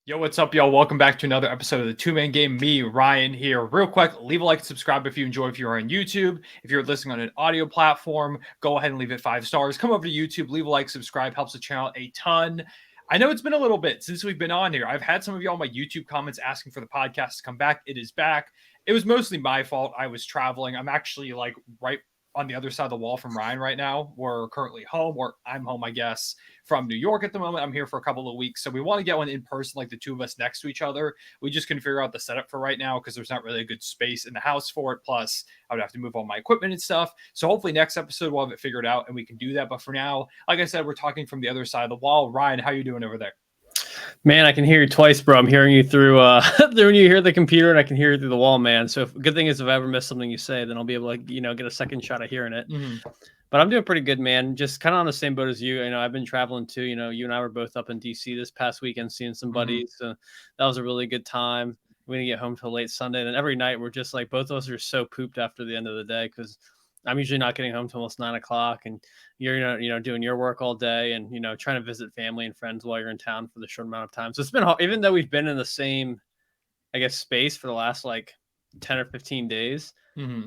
Yo, what's up, y'all? Welcome back to another episode of the Two Man Game. Me, Ryan, here. Real quick, leave a like and subscribe if you enjoy. If you're on YouTube, if you're listening on an audio platform, go ahead and leave it 5 stars. Come over to YouTube, leave a like, subscribe, helps the channel a ton. I know it's been a little bit since we've been on here. I've had some of y'all in my YouTube comments asking for the podcast to come back. It is back. It was mostly my fault. I was traveling. I'm actually like right on the other side of the wall from Ryan right now. We're currently home, or I'm home, I guess, from New York at the moment. I'm here for a couple of weeks. So we want to get one in person, like the two of us next to each other. We just couldn't figure out the setup for right now because there's not really a good space in the house for it. Plus, I would have to move all my equipment and stuff. So hopefully next episode we'll have it figured out and we can do that. But for now, like I said, we're talking from the other side of the wall. Ryan, how you doing over there? Man, I can hear you twice, bro. I'm hearing you through when you hear the computer, and I can hear you through the wall, man. So good thing is if I ever miss something you say, then I'll be able to, get a second shot of hearing it. Mm-hmm. But I'm doing pretty good, man. Just kind of on the same boat as you. I've been traveling too. You and I were both up in DC this past weekend seeing some buddies. So that was a really good time. We didn't get home till late Sunday. And every night we're just like, both of us are so pooped after the end of the day because I'm usually not getting home till almost 9 o'clock, and you're doing your work all day, and trying to visit family and friends while you're in town for the short amount of time. So it's been hard, even though we've been in the same, I guess, space for the last like 10 or 15 days.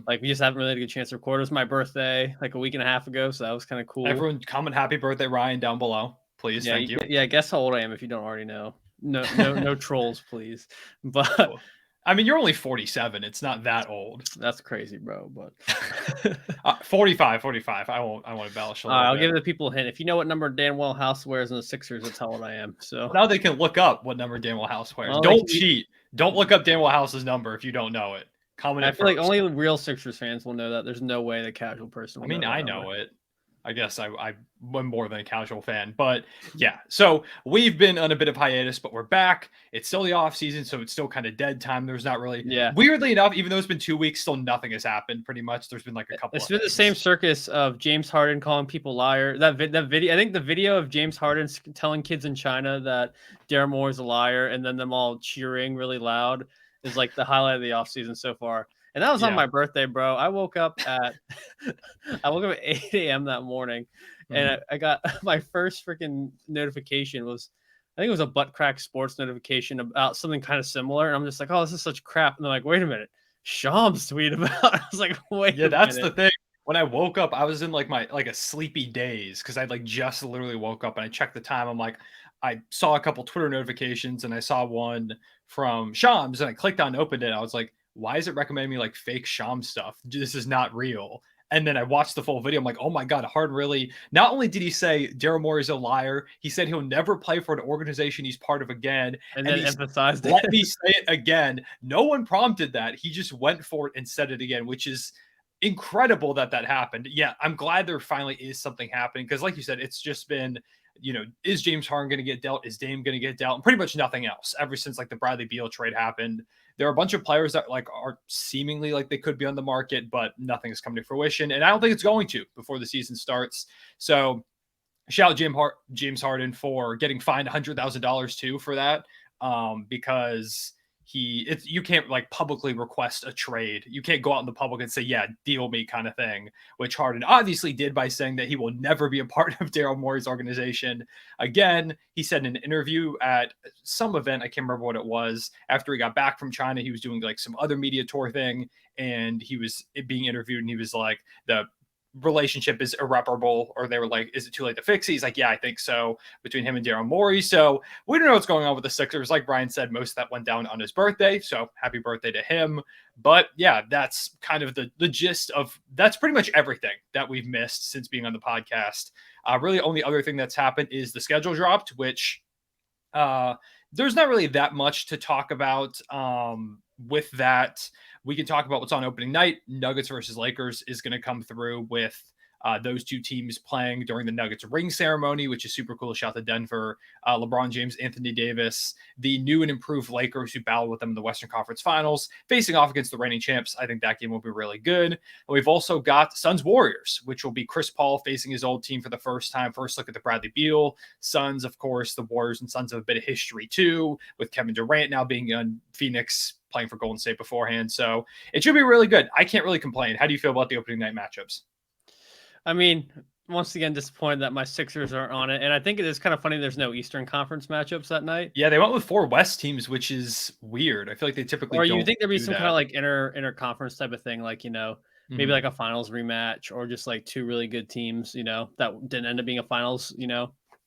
Like we just haven't really had a good chance to record. It was my birthday like a week and a half ago, so that was kind of cool. Everyone, comment happy birthday, Ryan, down below, please. Yeah, thank you. Yeah, guess how old I am if you don't already know. No trolls, please. But I mean, you're only 47. It's not that old. That's crazy, bro. But 45. I won't embellish a little I'll bit. give the people a hint. If you know what number Danwell House wears in the Sixers, that's how old I am. So now they can look up what number Danwell House wears. Well, don't cheat. Don't look up Danwell House's number if you don't know it. Comment. I feel like only real Sixers fans will know that. There's no way the casual person will know. I know it. I guess I'm more than a casual fan, but yeah. So we've been on a bit of hiatus, but we're back. It's still the off season, so it's still kind of dead time. There's not really, weirdly enough, even though it's been 2 weeks, still nothing has happened. Pretty much, there's been like a couple. It's been the same circus of James Harden calling people liar. That video, I think the video of James Harden telling kids in China that Daryl Morey is a liar, and then them all cheering really loud, is like the highlight of the off season so far. And that was on my birthday, bro. I woke up at 8 a.m. that morning, and I got my first freaking notification I think it was a Butt Crack Sports notification about something kind of similar. And I'm just like, oh, this is such crap. And they're like, wait a minute, Shams tweet about it. I was like, wait. Yeah, that's the thing. When I woke up, I was in like a sleepy daze because I'd like just literally woke up and I checked the time. I'm like, I saw a couple Twitter notifications and I saw one from Shams and I clicked on, opened it. I was like, why is it recommending me like fake Shams stuff? This is not real. And then I watched the full video. I'm like, oh my God, Harden really, not only did he say Daryl Morey is a liar, he said he'll never play for an organization he's part of again. And then emphasized it. Let me say it again. No one prompted that. He just went for it and said it again, which is incredible that happened. Yeah, I'm glad there finally is something happening because like you said, it's just been, is James Harden going to get dealt? Is Dame going to get dealt? And pretty much nothing else ever since like the Bradley Beal trade happened. There are a bunch of players that like are seemingly like they could be on the market, but nothing is coming to fruition. And I don't think it's going to before the season starts. So shout out James Harden for getting fined $100,000 too for that. Because you can't like publicly request a trade. You can't go out in the public and say, yeah, deal me kind of thing, which Harden obviously did by saying that he will never be a part of Daryl Morey's organization again. He said in an interview at some event, I can't remember what it was, after he got back from China, he was doing like some other media tour thing and he was being interviewed and he was like, the relationship is irreparable, or they were like, is it too late to fix it? He's like, yeah, I think so, between him and Daryl Morey. So we don't know what's going on with the Sixers. Like Brian said, most of that went down on his birthday, so happy birthday to him. But yeah, that's kind of the gist of, that's pretty much everything that we've missed since being on the podcast. Really only other thing that's happened is the schedule dropped, which there's not really that much to talk about with that. We can talk about what's on opening night. Nuggets versus Lakers is going to come through with those two teams playing during the Nuggets ring ceremony, which is super cool. Shout out to Denver. LeBron James, Anthony Davis, the new and improved Lakers who battled with them in the Western Conference Finals, facing off against the reigning champs. I think that game will be really good. And we've also got Suns Warriors, which will be Chris Paul facing his old team for the first time. First look at the Bradley Beal Suns. Of course, the Warriors and Suns have a bit of history too, with Kevin Durant now being on Phoenix, playing for Golden State beforehand. So it should be really good. I can't really complain. How do you feel about the opening night matchups? I mean, once again disappointed that my Sixers aren't on it, and I think it is kind of funny there's no Eastern Conference matchups that night. Yeah, they went with 4 West teams, which is weird. I feel like they typically Or you don't think there'd be do some kind of that. like interconference type of thing, like maybe Mhm. like a finals rematch, or just like two really good teams, that didn't end up being a finals,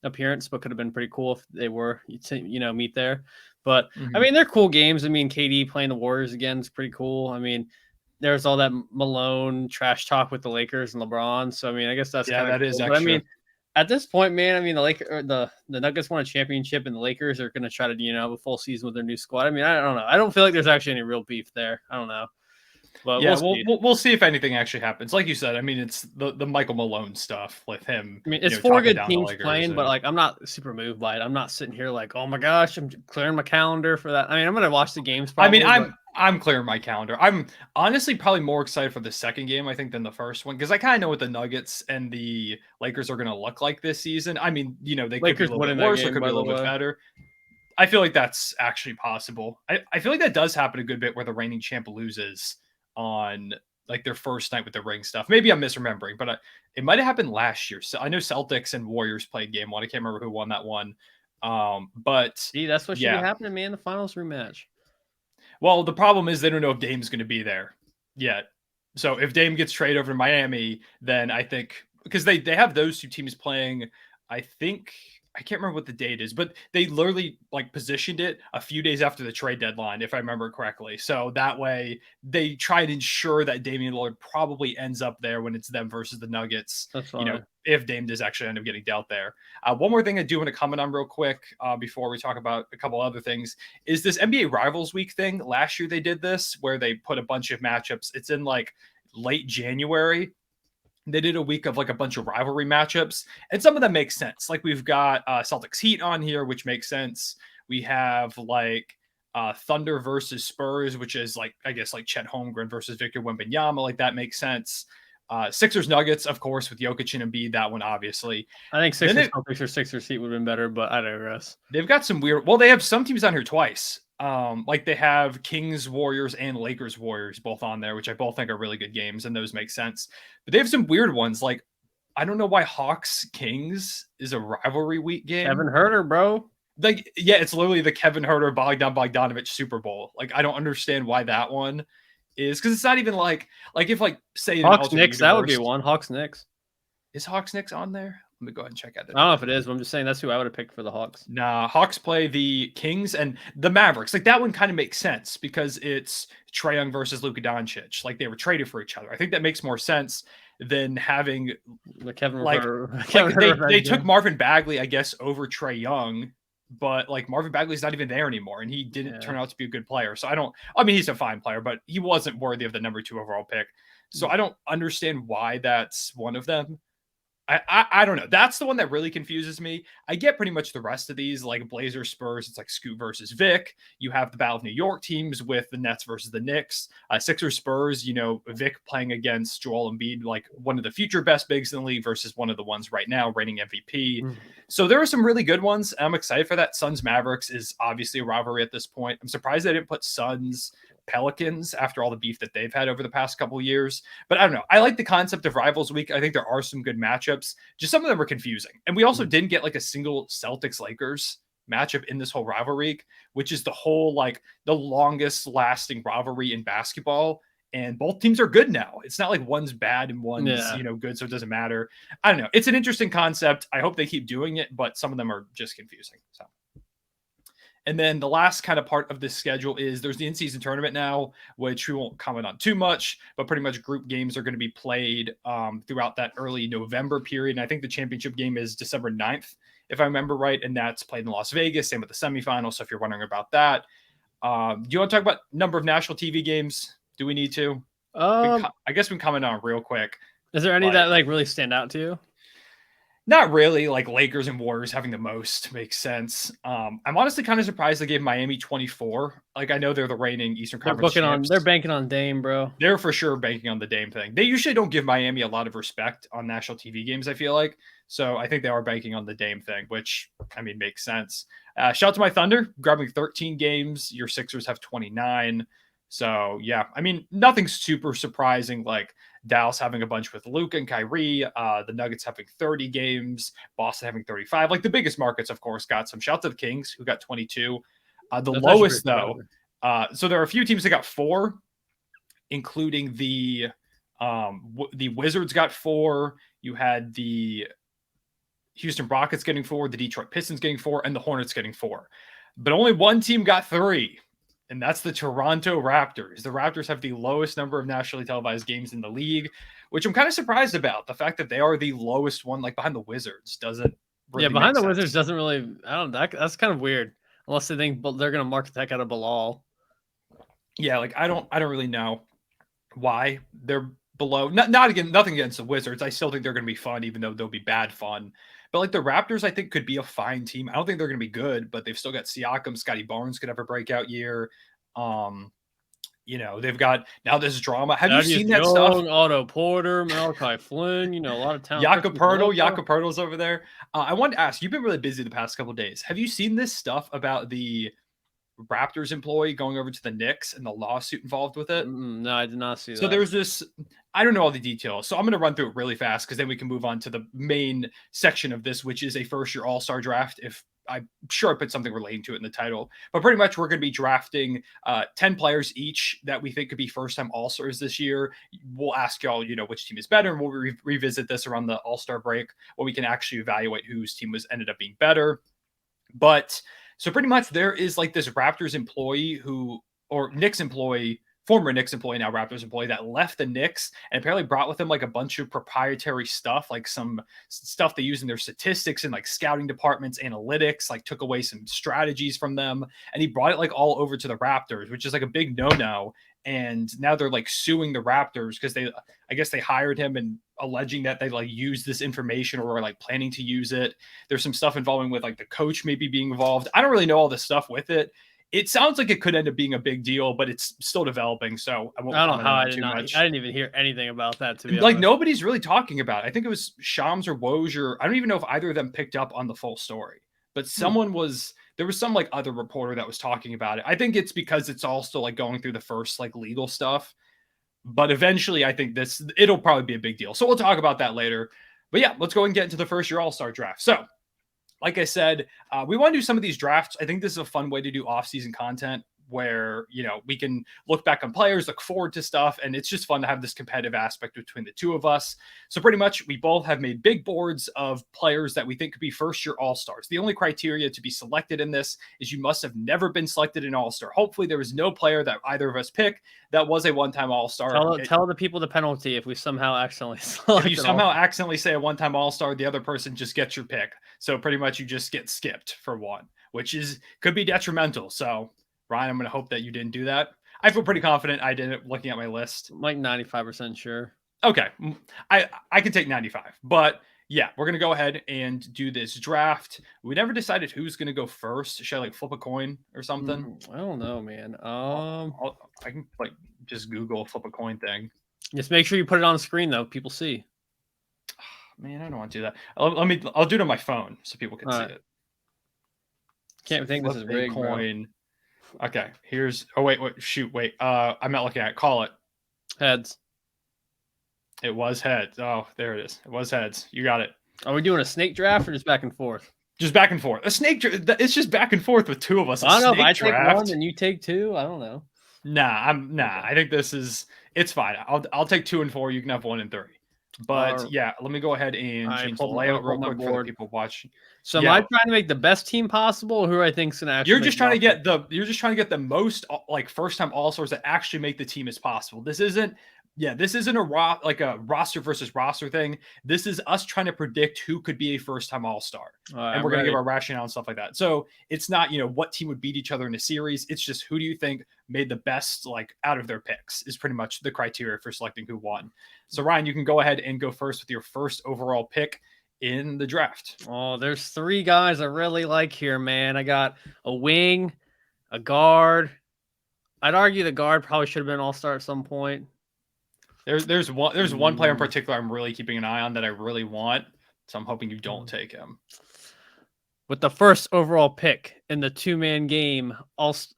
appearance, but could have been pretty cool if they were to, meet there. But I Mhm. mean, they're cool games. I mean, KD playing the Warriors again is pretty cool. I mean, there's all that Malone trash talk with the Lakers and LeBron. So I mean, I guess that's Yeah, kind of that is cool. But I extra. mean, at this point, man, I mean, the Nuggets won a championship, and the Lakers are going to try to have a full season with their new squad. I mean, I don't know. I don't feel like there's actually any real beef there. I don't know, but Yeah, we'll we'll, see. we'll we'll see if anything actually happens. Like you said, I mean, it's the Michael Malone stuff with him, I mean, it's four talking good down the teams Lakers, playing, but and like I'm not super moved by it. I'm not sitting here like, oh my gosh, I'm clearing my calendar for that. I mean, I'm gonna watch the games I mean, probably, but I'm clearing my calendar. I'm honestly probably more excited for the second game, I think, than the first one because I kind of know what the Nuggets and the Lakers are going to look like this season. I mean, they could be a Lakers little bit winning that worse, or game, could be by a the little bit way. better. I feel like that's actually possible. I feel like that does happen a good bit where the reigning champ loses on like their first night with the ring stuff. Maybe I'm misremembering, but it might have happened last year. So I know Celtics and Warriors played game one. I can't remember who won that one. But See, that's what should be yeah. happening, man. The finals rematch. Well, the problem is they don't know if Dame's going to be there yet. So if Dame gets traded over to Miami, then I think because they have those two teams playing, I think I can't remember what the date is, but they literally like positioned it a few days after the trade deadline, if I remember correctly. So that way they try to ensure that Damian Lillard probably ends up there when it's them versus the Nuggets. That's fine. If Dame does actually end up getting dealt there. One more thing I do want to comment on real quick before we talk about a couple other things is this NBA Rivals Week thing. Last year they did this where they put a bunch of matchups. It's in like late January. They did a week of like a bunch of rivalry matchups, and some of them make sense. Like we've got Celtics Heat on here, which makes sense. We have like Thunder versus Spurs, which is like I guess like Chet Holmgren versus Victor Wembanyama. Like that makes sense. Sixers Nuggets, of course, with Jokic and Embiid. That one obviously. I think Then Sixers Celtics or Sixers Heat would have been better, but I digress. they've got some weird. Well, they have some teams on here twice. Like they have Kings Warriors and Lakers Warriors both on there, which I both think are really good games, and those make sense. But they have some weird ones. Like I don't know why Hawks Kings is a rivalry week game. Kevin Huerter, bro. Like yeah, it's literally the Kevin Huerter Bogdanovich Super Bowl. Like I don't understand why that one is because it's not even like if like say Hawks Knicks, that would be one. Hawks Knicks. Is Hawks Knicks on there? Let me go ahead and check out that. I don't know if it is, but I'm just saying that's who I would have picked for the Hawks. Nah, Hawks play the Kings and the Mavericks. Like that one kind of makes sense because it's Trae Young versus Luka Doncic. Like they were traded for each other. I think that makes more sense than having The Kevin like, Huerter, they took Marvin Bagley, I guess, over Trae Young, but like Marvin Bagley's not even there anymore, and he didn't turn out to be a good player. So I mean, he's a fine player, but he wasn't worthy of the number 2 overall pick. So I don't understand why that's one of them. I don't know. That's the one that really confuses me. I get pretty much the rest of these, like Blazers Spurs. It's like Scoot versus Vic. You have the Battle of New York teams with the Nets versus the Knicks. Sixers Spurs. Vic playing against Joel Embiid, like one of the future best bigs in the league versus one of the ones right now reigning MVP. So there are some really good ones. I'm excited for that. Suns Mavericks is obviously a rivalry at this point. I'm surprised they didn't put Suns Pelicans after all the beef that they've had over the past couple of years. But I don't know. I like the concept of Rivals Week. I think there are some good matchups. Just some of them are confusing. And we also didn't get like a single Celtics Lakers matchup in this whole rivalry, which is the whole like the longest lasting rivalry in basketball. And both teams are good now. It's not like one's bad and one's, good, so it doesn't matter. I don't know. It's an interesting concept. I hope they keep doing it, but some of them are just confusing. So. And then the last kind of part of this schedule is there's the in-season tournament now, which we won't comment on too much, but pretty much group games are going to be played throughout that early November period. And I think the championship game is December 9th, if I remember right. And that's played in Las Vegas, same with the semifinals. So if you're wondering about that, do you want to talk about number of national TV games? Do we need to? I guess we can comment on it real quick. Is there any that like really stand out to you? Not really. Like Lakers and Warriors having the most makes sense. I'm honestly kind of surprised they gave Miami 24. Like I know they're the reigning Eastern Conference champs. They're banking on Dame, bro. They're for sure banking on the Dame thing. They usually don't give Miami a lot of respect on national TV games, I feel like. So I think they are banking on the Dame thing, which I mean makes sense. Shout out to my Thunder, grabbing 13 games. Your Sixers have 29. So yeah, I mean, nothing super surprising. Like Dallas having a bunch with Luka and Kyrie, the Nuggets having 30 games, Boston having 35. Like the biggest markets, of course, got some. Shout out to the Kings who got 22. The That's lowest actually though, so there are a few teams that got 4, including the Wizards got 4. You had the Houston Rockets getting 4, the Detroit Pistons getting 4, and the Hornets getting 4. But only one team got 3, and that's the Toronto Raptors. The Raptors have the lowest number of nationally televised games in the league, which I'm kind of surprised about. The fact that they are the lowest one, like behind the Wizards, doesn't really behind make the sense. Wizards doesn't really. I don't. That's kind of weird. Unless they think they're going to market the heck out of Bilal. Yeah, like I don't really know why they're below. Not again, nothing against the Wizards. I still think they're going to be fun, even though they'll be bad fun. But like the Raptors, I think could be a fine team. I don't think they're going to be good, but they've still got Siakam. Scotty Barnes could have a breakout year. They've got now this drama. Have you seen that stuff? Otto Porter, Malachi Flynn. A lot of talent. Jakob Poeltl's over there. I wanted to ask. You've been really busy the past couple of days. Have you seen this stuff about the Raptors employee going over to the Knicks and the lawsuit involved with it? No, I did not see that. So there's this, I don't know all the details. So I'm going to run through it really fast because then we can move on to the main section of this, which is a first-year All-Star draft. I'm sure I put something relating to it in the title, but pretty much we're going to be drafting 10 players each that we think could be first-time All-Stars this year. We'll ask y'all, which team is better, and we'll revisit this around the All-Star break where we can actually evaluate whose team ended up being better. But so pretty much there is like this Raptors employee Knicks employee, former Knicks employee, now Raptors employee, that left the Knicks and apparently brought with him like a bunch of proprietary stuff, like some stuff they use in their statistics and like scouting departments, analytics, like took away some strategies from them. And he brought it like all over to the Raptors, which is like a big no-no. And now they're like suing the Raptors because I guess they hired him and alleging that they like used this information or were like planning to use it. There's some stuff involving with like the coach maybe being involved. I don't really know all the stuff with it. It sounds like it could end up being a big deal, but it's still developing. So I don't know how I didn't even hear anything about that. To be honest, nobody's really talking about it. I think it was Shams or Woj, I don't even know if either of them picked up on the full story, but there was some like other reporter that was talking about it. I think it's because it's all still like going through the first like legal stuff, but eventually I think it'll probably be a big deal. So we'll talk about that later. But yeah, let's go and get into the first year All-Star draft. So like I said, we want to do some of these drafts. I think this is a fun way to do off-season content where, we can look back on players, look forward to stuff, and it's just fun to have this competitive aspect between the two of us. So pretty much we both have made big boards of players that we think could be first-year All-Stars. The only criteria to be selected in this is you must have never been selected in All-Star. Hopefully there was no player that either of us pick that was a one-time All-Star. Tell the people the penalty if we somehow accidentally select. If you somehow accidentally say a one-time All-Star, the other person just gets your pick. So pretty much you just get skipped for one, which could be detrimental. So Ryan, I'm going to hope that you didn't do that. I feel pretty confident I did it looking at my list. I'm like 95% sure. Okay. I can take 95. But yeah, we're going to go ahead and do this draft. We never decided who's going to go first. Should I like flip a coin or something? I don't know, man. I can like just Google flip a coin thing. Just make sure you put it on the screen though. People see. Man, I don't want to do that. I'll do it on my phone so people can see it. Can't think this is rigged, coin. Bro. Okay, wait. I'm not looking at it. Call it. Heads. It was heads. Oh, there it is. It was heads. You got it. Are we doing a snake draft or just back and forth? Just back and forth. A snake draft. It's just back and forth with two of us. I don't know if I take one and you take two. I don't know. Nah. I think it's fine. I'll take 2 and 4. You can have 1 and 3. But yeah, let me go ahead and change the layout real quick for the people watching. So am I trying to make the best team possible? Who I think's gonna actually? You're just trying to get the most like first time All-Stars that actually make the team as possible. This isn't a roster versus roster thing. This is us trying to predict who could be a first time All-Star, and we're gonna give our rationale and stuff like that. So it's not what team would beat each other in a series. It's just who do you think made the best like out of their picks is pretty much the criteria for selecting who won. So Ryan, you can go ahead and go first with your first overall pick in the draft. Oh, there's 3 guys I really like here, man. I got a wing, a guard. I'd argue the guard probably should have been All-Star at some point. There's one player in particular I'm really keeping an eye on that I really want. So I'm hoping you don't take him. With the first overall pick in the 2-man game,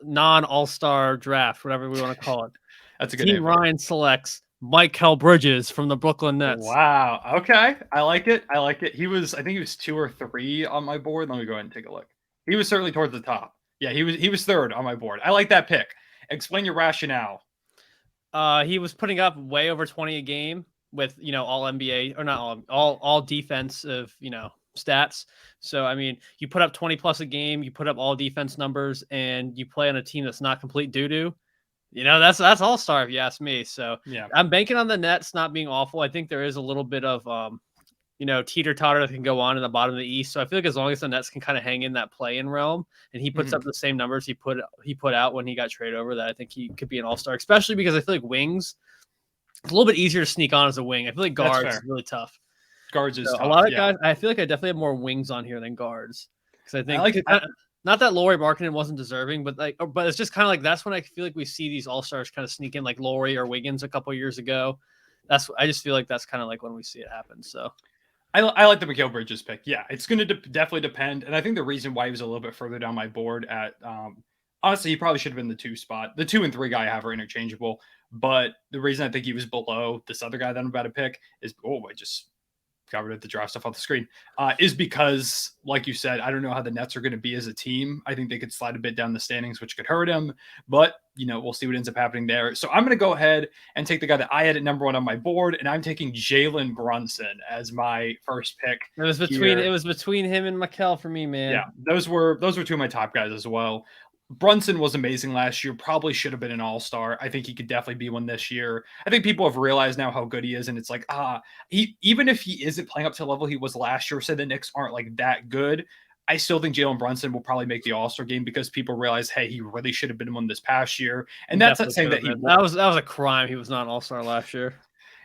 non-All-Star draft, whatever we want to call it. That's a good Team name. Ryan selects Mikal Bridges from the Brooklyn Nets. Wow. Okay. I like it. I like it. I think he was 2 or 3 on my board. Let me go ahead and take a look. He was certainly towards the top. Yeah, he was third on my board. I like that pick. Explain your rationale. He was putting up way over 20 a game with, all NBA or not all defensive, stats. So, I mean, you put up 20 plus a game, you put up all defense numbers, and you play on a team that's not complete doo-doo. That's all-star if you ask me. So Yeah. I'm banking on the Nets not being awful. I think there is a little bit of, teeter-totter that can go on in the bottom of the East. So I feel like as long as the Nets can kind of hang in that play-in realm and he puts up the same numbers he put out when he got traded over, that I think he could be an all-star, especially because I feel like wings, it's a little bit easier to sneak on as a wing. I feel like guards is really tough. Guards is so tough, a lot of guys. I feel like I definitely have more wings on here than guards because I think not that Lauri Markkanen wasn't deserving, but it's just kind of like that's when I feel like we see these all-stars kind of sneak in, like Lauri or Wiggins a couple years ago. I just feel like that's kind of like when we see it happen. So I like the Mikal Bridges pick. Yeah, it's going to definitely depend. And I think the reason why he was a little bit further down my board at, honestly, he probably should have been the 2 spot. The 2 and 3 guy I have are interchangeable. But the reason I think he was below this other guy that I'm about to pick is, I just got rid of the draft stuff off the screen, is because, like you said, I don't know how the Nets are going to be as a team. I think they could slide a bit down the standings, which could hurt him. But, we'll see what ends up happening there. So I'm going to go ahead and take the guy that I had at number 1 on my board, and I'm taking Jalen Brunson as my first pick. It was between him and Mikal for me, man. Yeah, those were 2 of my top guys as well. Brunson was amazing last year. Probably should have been an all-star. I think he could definitely be one this year. I think people have realized now how good he is, and it's like, even if he isn't playing up to the level he was last year, say the Knicks aren't like that good, I still think Jalen Brunson will probably make the all-star game because people realize, hey, he really should have been one this past year. And that's not saying that that was a crime. He was not an all-star last year.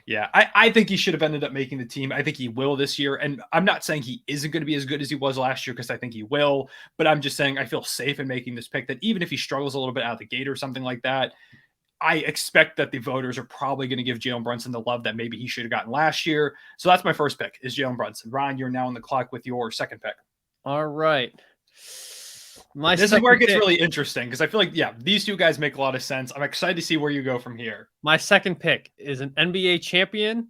Yeah, I think he should have ended up making the team. I think he will this year. And I'm not saying he isn't going to be as good as he was last year because I think he will. But I'm just saying I feel safe in making this pick that even if he struggles a little bit out of the gate or something like that, I expect that the voters are probably going to give Jalen Brunson the love that maybe he should have gotten last year. So that's my first pick is Jalen Brunson. Ryan, you're now on the clock with your second pick. All right. This is where it gets really interesting because I feel like, these 2 guys make a lot of sense. I'm excited to see where you go from here. My second pick is an NBA champion,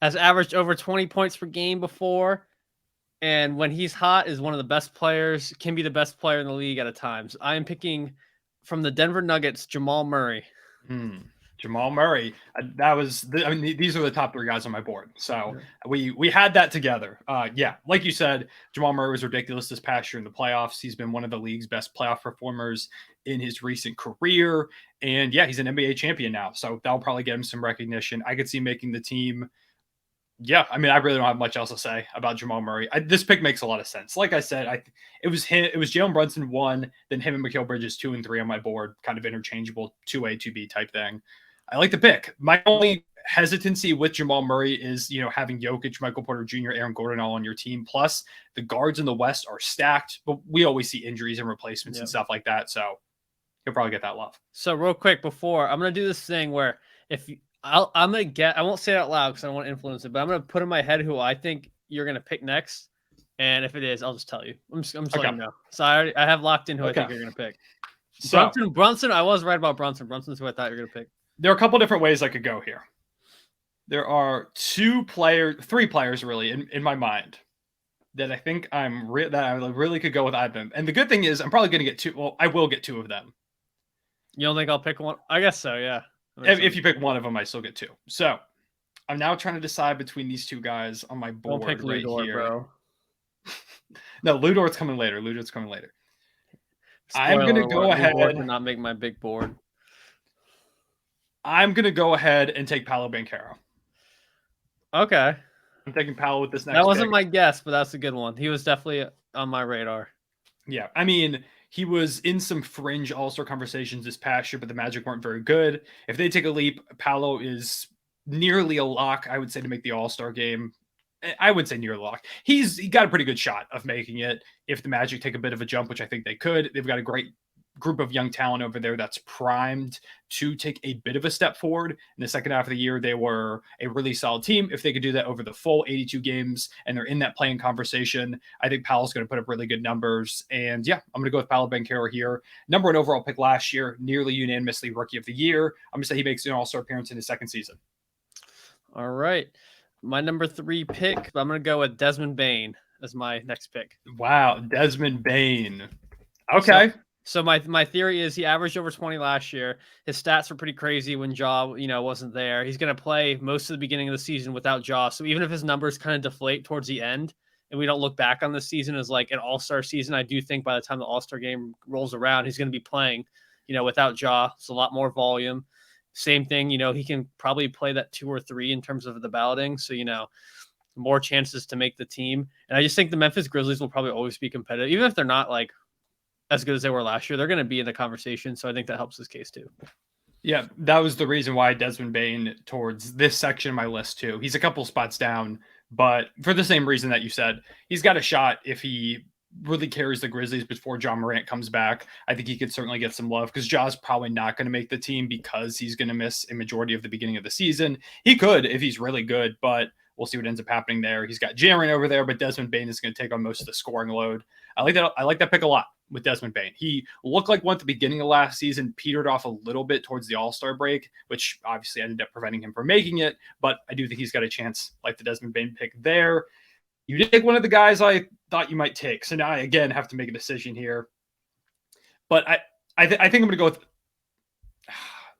has averaged over 20 points per game before, and when he's hot is one of the best players, can be the best player in the league at times. I am picking from the Denver Nuggets, Jamal Murray. Jamal Murray. These are the top 3 guys on my board. So we had that together. Like you said, Jamal Murray was ridiculous this past year in the playoffs. He's been one of the league's best playoff performers in his recent career. And he's an NBA champion now. So that'll probably get him some recognition. I could see making the team. I really don't have much else to say about Jamal Murray. This pick makes a lot of sense. Like I said, it was Jalen Brunson 1, then him and Mikal Bridges 2 and 3 on my board, kind of interchangeable 2A, 2B type thing. I like the pick. My only hesitancy with Jamal Murray is, having Jokic, Michael Porter Jr., Aaron Gordon all on your team. Plus, the guards in the West are stacked, but we always see injuries and replacements and stuff like that. So he'll probably get that love. So real quick before, I'm going to do this thing where I'm going to get, I won't say it out loud because I don't want to influence it, but I'm going to put in my head who I think you're going to pick next. And if it is, I'll just tell you. I'm just letting you know. So I have locked in who I think you're going to pick. So, Brunson, I was right about Brunson. Brunson's who I thought you were going to pick. There are a couple different ways I could go here. There are 3 players really in my mind that I think that I really could go with either of them. And the good thing is I'm probably going to get 2. Well, I will get 2 of them. You don't think I'll pick one? I guess so, yeah. If you pick one of them, I still get 2. So I'm now trying to decide between these 2 guys on my board. Don't pick Ludor, here. Bro. No, Ludor's coming later. I'm going to go ahead and not make my big board. I'm going to go ahead and take Paolo Banchero. Okay. I'm taking Paolo with this next That wasn't pick. my guess, but that's a good one. He was definitely on my radar. Yeah. He was in some fringe all-star conversations this past year, but the Magic weren't very good. If they take a leap, Paolo is nearly a lock, I would say, to make the all-star game. I would say near the lock. He got a pretty good shot of making it if the Magic take a bit of a jump, which I think they could. They've got a great group of young talent over there that's primed to take a bit of a step forward. In the second half of the year, they were a really solid team. If they could do that over the full 82 games and they're in that playing conversation, I think Paolo's going to put up really good numbers. And I'm going to go with Paolo Banchero here. Number 1 overall pick last year, nearly unanimously rookie of the year. I'm going to say he makes an all-star appearance in his second season. All right. My number 3 pick, I'm going to go with Desmond Bain as my next pick. Wow, Desmond Bain. So, Okay. so my theory is he averaged over 20 last year. His stats were pretty crazy when Ja, wasn't there. He's going to play most of the beginning of the season without Ja. So even if his numbers kind of deflate towards the end and we don't look back on this season as like an all-star season, I do think by the time the all-star game rolls around, he's going to be playing, without Ja. It's a lot more volume. Same thing, he can probably play that 2 or 3 in terms of the balloting. So, more chances to make the team. And I just think the Memphis Grizzlies will probably always be competitive, even if they're not like as good as they were last year. They're going to be in the conversation. So I think that helps his case too. Yeah, that was the reason why Desmond Bain towards this section of my list too. He's a couple spots down, but for the same reason that you said, he's got a shot if he really carries the Grizzlies before Ja Morant comes back. I think he could certainly get some love because Ja's probably not going to make the team because he's going to miss a majority of the beginning of the season. He could if he's really good, but we'll see what ends up happening there. He's got Jaren over there, but Desmond Bain is going to take on most of the scoring load. I like that pick a lot with Desmond Bain. He looked like one at the beginning of last season, petered off a little bit towards the All-Star break, which obviously ended up preventing him from making it. But I do think he's got a chance, like the Desmond Bain pick there. You did take one of the guys I thought you might take. So now I, again, have to make a decision here. But I think I'm going to go with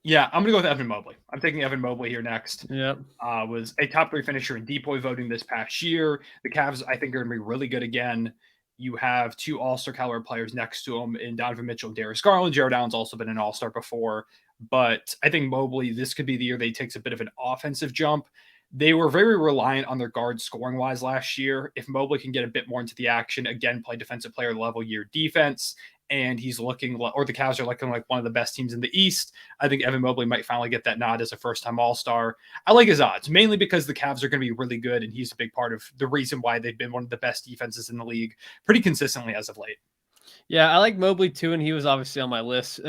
I'm going to go with Evan Mobley. I'm taking Evan Mobley here next. Yep. Was a top 3 finisher in DPOY voting this past year. The Cavs, I think, are going to be really good again. You have 2 all-star caliber players next to him in Donovan Mitchell and Darius Garland. Jared Allen's also been an all-star before. But I think Mobley, this could be the year that he takes a bit of an offensive jump. They were very reliant on their guards scoring-wise last year. If Mobley can get a bit more into the action, again, play defensive player level year defense, and he's looking, or the Cavs are looking like one of the best teams in the East, I think Evan Mobley might finally get that nod as a first-time All-Star. I like his odds, mainly because the Cavs are going to be really good, and he's a big part of the reason why they've been one of the best defenses in the league pretty consistently as of late. Yeah, I like Mobley too, and he was obviously on my list.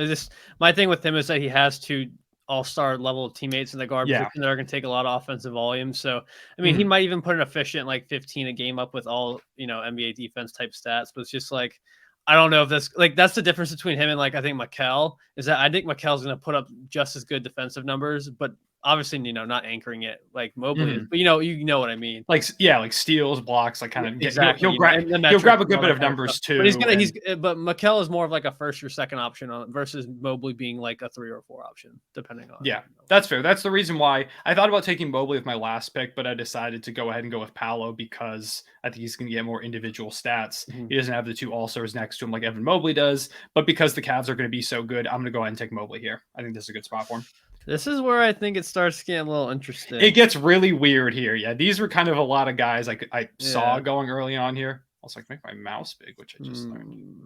My thing with him is that he has 2 all-star level teammates in the guard position that are going to take a lot of offensive volume. So, I mean, he might even put an efficient like 15 a game up with all, NBA defense type stats, but it's just like, I don't know if that's the difference between him and like, I think Mikal is that I think Mikal's going to put up just as good defensive numbers, but obviously, not anchoring it like Mobley is, but you know what I mean? Like steals, blocks, like kind of exactly. He'll grab a good bit of numbers too. But Mikal is more of like a first or second option versus Mobley being like a 3 or 4 option, depending on. Yeah, that's fair. That's the reason why I thought about taking Mobley with my last pick, but I decided to go ahead and go with Paolo because I think he's going to get more individual stats. He doesn't have the 2 all-stars next to him like Evan Mobley does, but because the Cavs are going to be so good, I'm going to go ahead and take Mobley here. I think this is a good spot for him. This is where I think it starts getting a little interesting. It gets really weird here. Yeah, these were kind of a lot of guys I saw going early on here. Also, I can make my mouse big, which I just learned.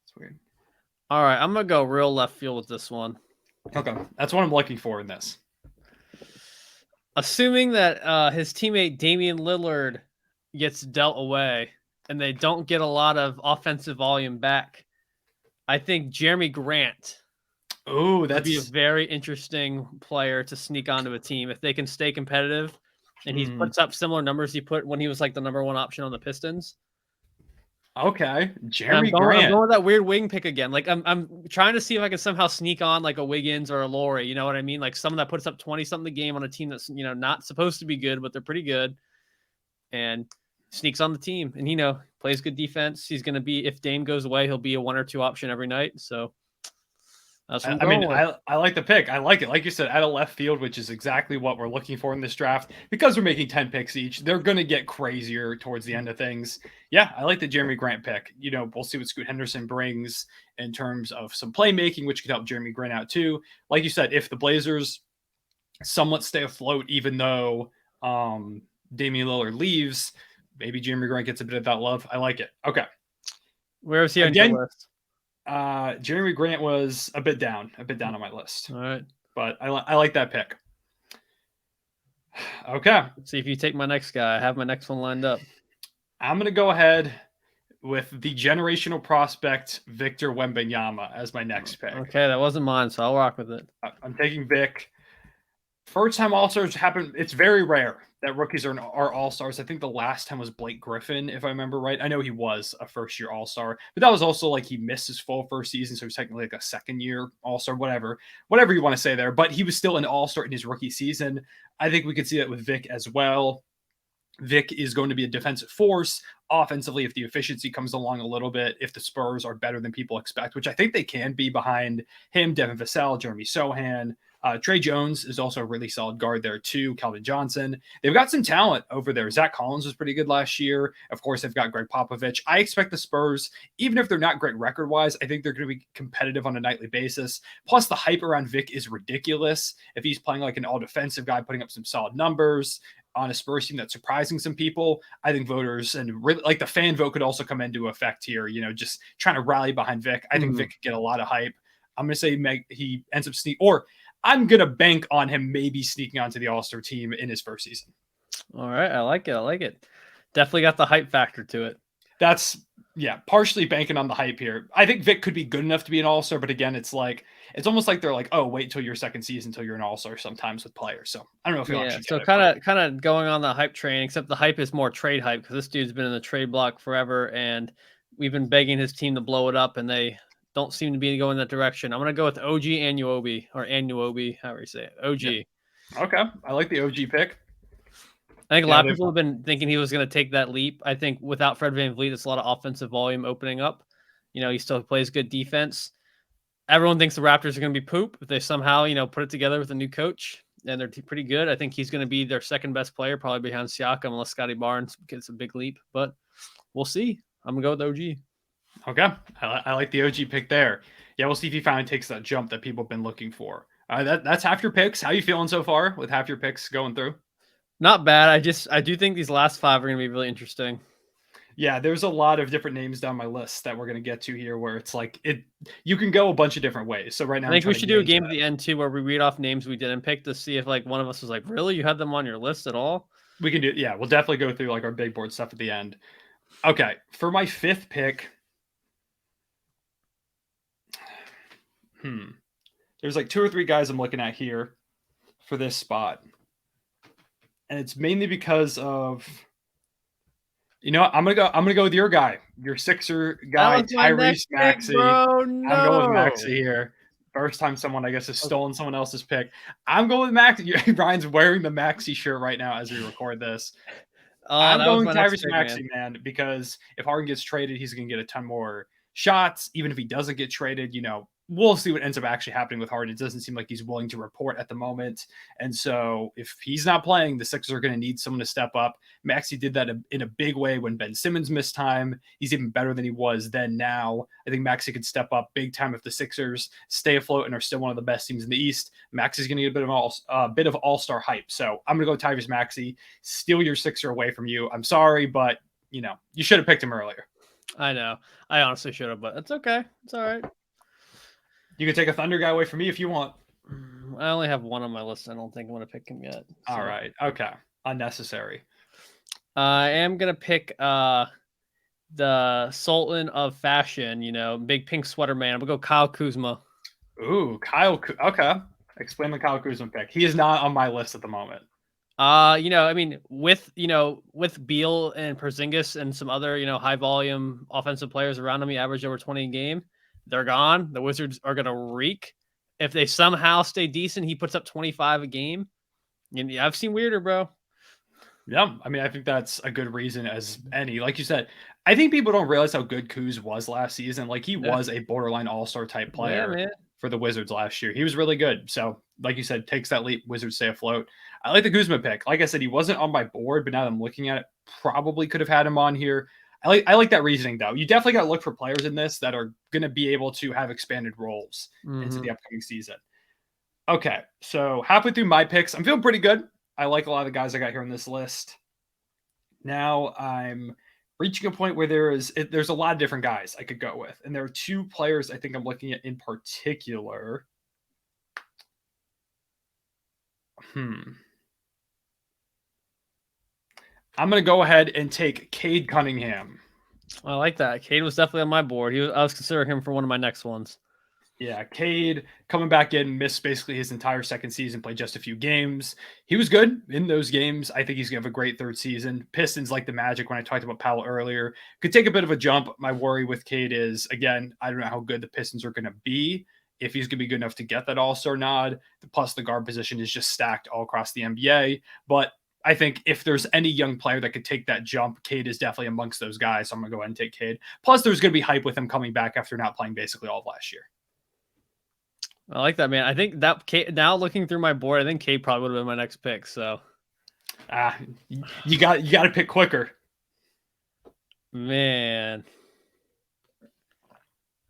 It's weird. All right, I'm going to go real left field with this one. Okay, that's what I'm looking for in this. Assuming that his teammate Damian Lillard gets dealt away and they don't get a lot of offensive volume back, I think Jeremy Grant would be a very interesting player to sneak onto a team if they can stay competitive. And he puts up similar numbers he put when he was like the number 1 option on the Pistons. Okay, Jeremy Grant. I'm going with that weird wing pick again. Like I'm trying to see if I can somehow sneak on like a Wiggins or a Laurie. You know what I mean? Like someone that puts up 20-something a game on a team that's not supposed to be good, but they're pretty good, and sneaks on the team. And plays good defense. He's going to be, if Dame goes away, he'll be a 1 or 2 option every night. So that's what I like the pick. I like it. Like you said, out of left field, which is exactly what we're looking for in this draft. Because we're making 10 picks each, they're going to get crazier towards the end of things. Yeah, I like the Jeremy Grant pick. We'll see what Scoot Henderson brings in terms of some playmaking, which could help Jeremy Grant out too. Like you said, if the Blazers somewhat stay afloat, even though Damian Lillard leaves, maybe Jeremy Grant gets a bit of that love. I like it. Okay. Where is he on your list? Jeremy Grant was a bit down on my list. All right. But I like that pick. Okay. Let's see if you take my next guy. I have my next one lined up. I'm going to go ahead with the generational prospect Victor Wembanyama as my next pick. Okay, that wasn't mine, so I'll rock with it. I'm taking Vic. First-time All-Stars happen. It's very rare that rookies are All-Stars. I think the last time was Blake Griffin, if I remember right. I know he was a first-year All-Star, but that was also like he missed his full first season, so he's technically like a second-year All-Star, whatever you want to say there. But he was still an All-Star in his rookie season. I think we could see that with Vic as well. Vic is going to be a defensive force offensively if the efficiency comes along a little bit, if the Spurs are better than people expect, which I think they can be behind him, Devin Vassell, Jeremy Sohan. Trey Jones is also a really solid guard there too. Calvin Johnson. They've got some talent over there. Zach Collins was pretty good last year. Of course, they've got Greg Popovich. I expect the Spurs, even if they're not great record-wise, I think they're going to be competitive on a nightly basis. Plus, the hype around Vic is ridiculous. If he's playing like an all-defensive guy, putting up some solid numbers on a Spurs team that's surprising some people, I think voters and really, like the fan vote could also come into effect here, just trying to rally behind Vic. I think Vic could get a lot of hype. I'm going to say he ends up I'm going to bank on him maybe sneaking onto the All-Star team in his first season. All right. I like it. Definitely got the hype factor to it. That's, partially banking on the hype here. I think Vic could be good enough to be an All-Star, but again, it's almost like they're like, oh, wait till your second season until you're an All-Star sometimes with players. So I don't know if you'll actually so kind of going on the hype train, except the hype is more trade hype because this dude's been in the trade block forever, and we've been begging his team to blow it up, and they don't seem to be going that direction. I'm going to go with OG Anunoby, however you say it. OG. Yeah. Okay. I like the OG pick. I think a lot of people have been thinking he was going to take that leap. I think without Fred VanVleet, it's a lot of offensive volume opening up. He still plays good defense. Everyone thinks the Raptors are going to be poop if they somehow, put it together with a new coach, and they're pretty good. I think he's going to be their second best player, probably behind Siakam, unless Scotty Barnes gets a big leap. But we'll see. I'm going to go with OG. Okay. I like the OG pick there. Yeah, we'll see if he finally takes that jump that people have been looking for. That's half your picks. How you feeling so far with half your picks going through? Not bad. I do think these last five are going to be really interesting. Yeah, there's a lot of different names down my list that we're going to get to here where it's like you can go a bunch of different ways. So right now, I think we should do a game at the end too where we read off names we didn't pick to see if like one of us was like, really? You had them on your list at all? We can do, yeah, we'll definitely go through like our big board stuff at the end. Okay, for my fifth pick, there's like two or three guys I'm looking at here for this spot. And it's mainly because of, I'm gonna go with your guy, your Sixer guy, Tyrese Maxey. No. I'm going with Maxey here. First time someone, I guess, has stolen someone else's pick. I'm going with Maxey. Ryan's wearing the Maxey shirt right now as we record this. I'm going Tyrese Maxey, man, because if Harden gets traded, he's going to get a ton more shots. Even if he doesn't get traded, we'll see what ends up actually happening with Harden. It doesn't seem like he's willing to report at the moment. And so if he's not playing, the Sixers are going to need someone to step up. Maxey did that in a big way when Ben Simmons missed time. He's even better than he was then now. I think Maxey could step up big time if the Sixers stay afloat and are still one of the best teams in the East. Maxey's going to get a bit of all-star hype. So I'm going to go Tyrese Maxey, steal your Sixer away from you. I'm sorry, but, you should have picked him earlier. I know. I honestly should have, but it's okay. It's all right. You can take a Thunder guy away from me if you want. I only have one on my list. I don't think I'm going to pick him yet. So. All right. Okay. Unnecessary. I am going to pick the Sultan of fashion, big pink sweater man. I'm going to go Kyle Kuzma. Ooh, okay. Explain the Kyle Kuzma pick. He is not on my list at the moment. With Beal and Porzingis and some other, high volume offensive players around him, he averaged over 20 a game. They're gone. The Wizards are going to reek. If they somehow stay decent, he puts up 25 a game. And I've seen weirder, bro. Yeah, I mean, I think that's a good reason as any. Like you said, I think people don't realize how good Kuz was last season. Like, he was a borderline all-star type player for the Wizards last year. He was really good. So, like you said, takes that leap, Wizards stay afloat. I like the Kuzma pick. Like I said, he wasn't on my board, but now that I'm looking at it, probably could have had him on here. I like that reasoning, though. You definitely got to look for players in this that are going to be able to have expanded roles into the upcoming season. Okay, so halfway through my picks, I'm feeling pretty good. I like a lot of the guys I got here on this list. Now I'm reaching a point where there's a lot of different guys I could go with. And there are two players I think I'm looking at in particular. I'm going to go ahead and take Cade Cunningham. I like that. Cade was definitely on my board. I was considering him for one of my next ones. Yeah, Cade coming back in, missed basically his entire second season, played just a few games. He was good in those games. I think he's going to have a great third season. Pistons, like the Magic, when I talked about Powell earlier, could take a bit of a jump. My worry with Cade is, again, I don't know how good the Pistons are going to be, if he's going to be good enough to get that All-Star nod. Plus, the guard position is just stacked all across the NBA. But I think if there's any young player that could take that jump, Cade is definitely amongst those guys. So I'm going to go ahead and take Cade. Plus, there's going to be hype with him coming back after not playing basically all of last year. I like that, man. I think that now looking through my board, I think Cade probably would have been my next pick. So, you got to pick quicker, man.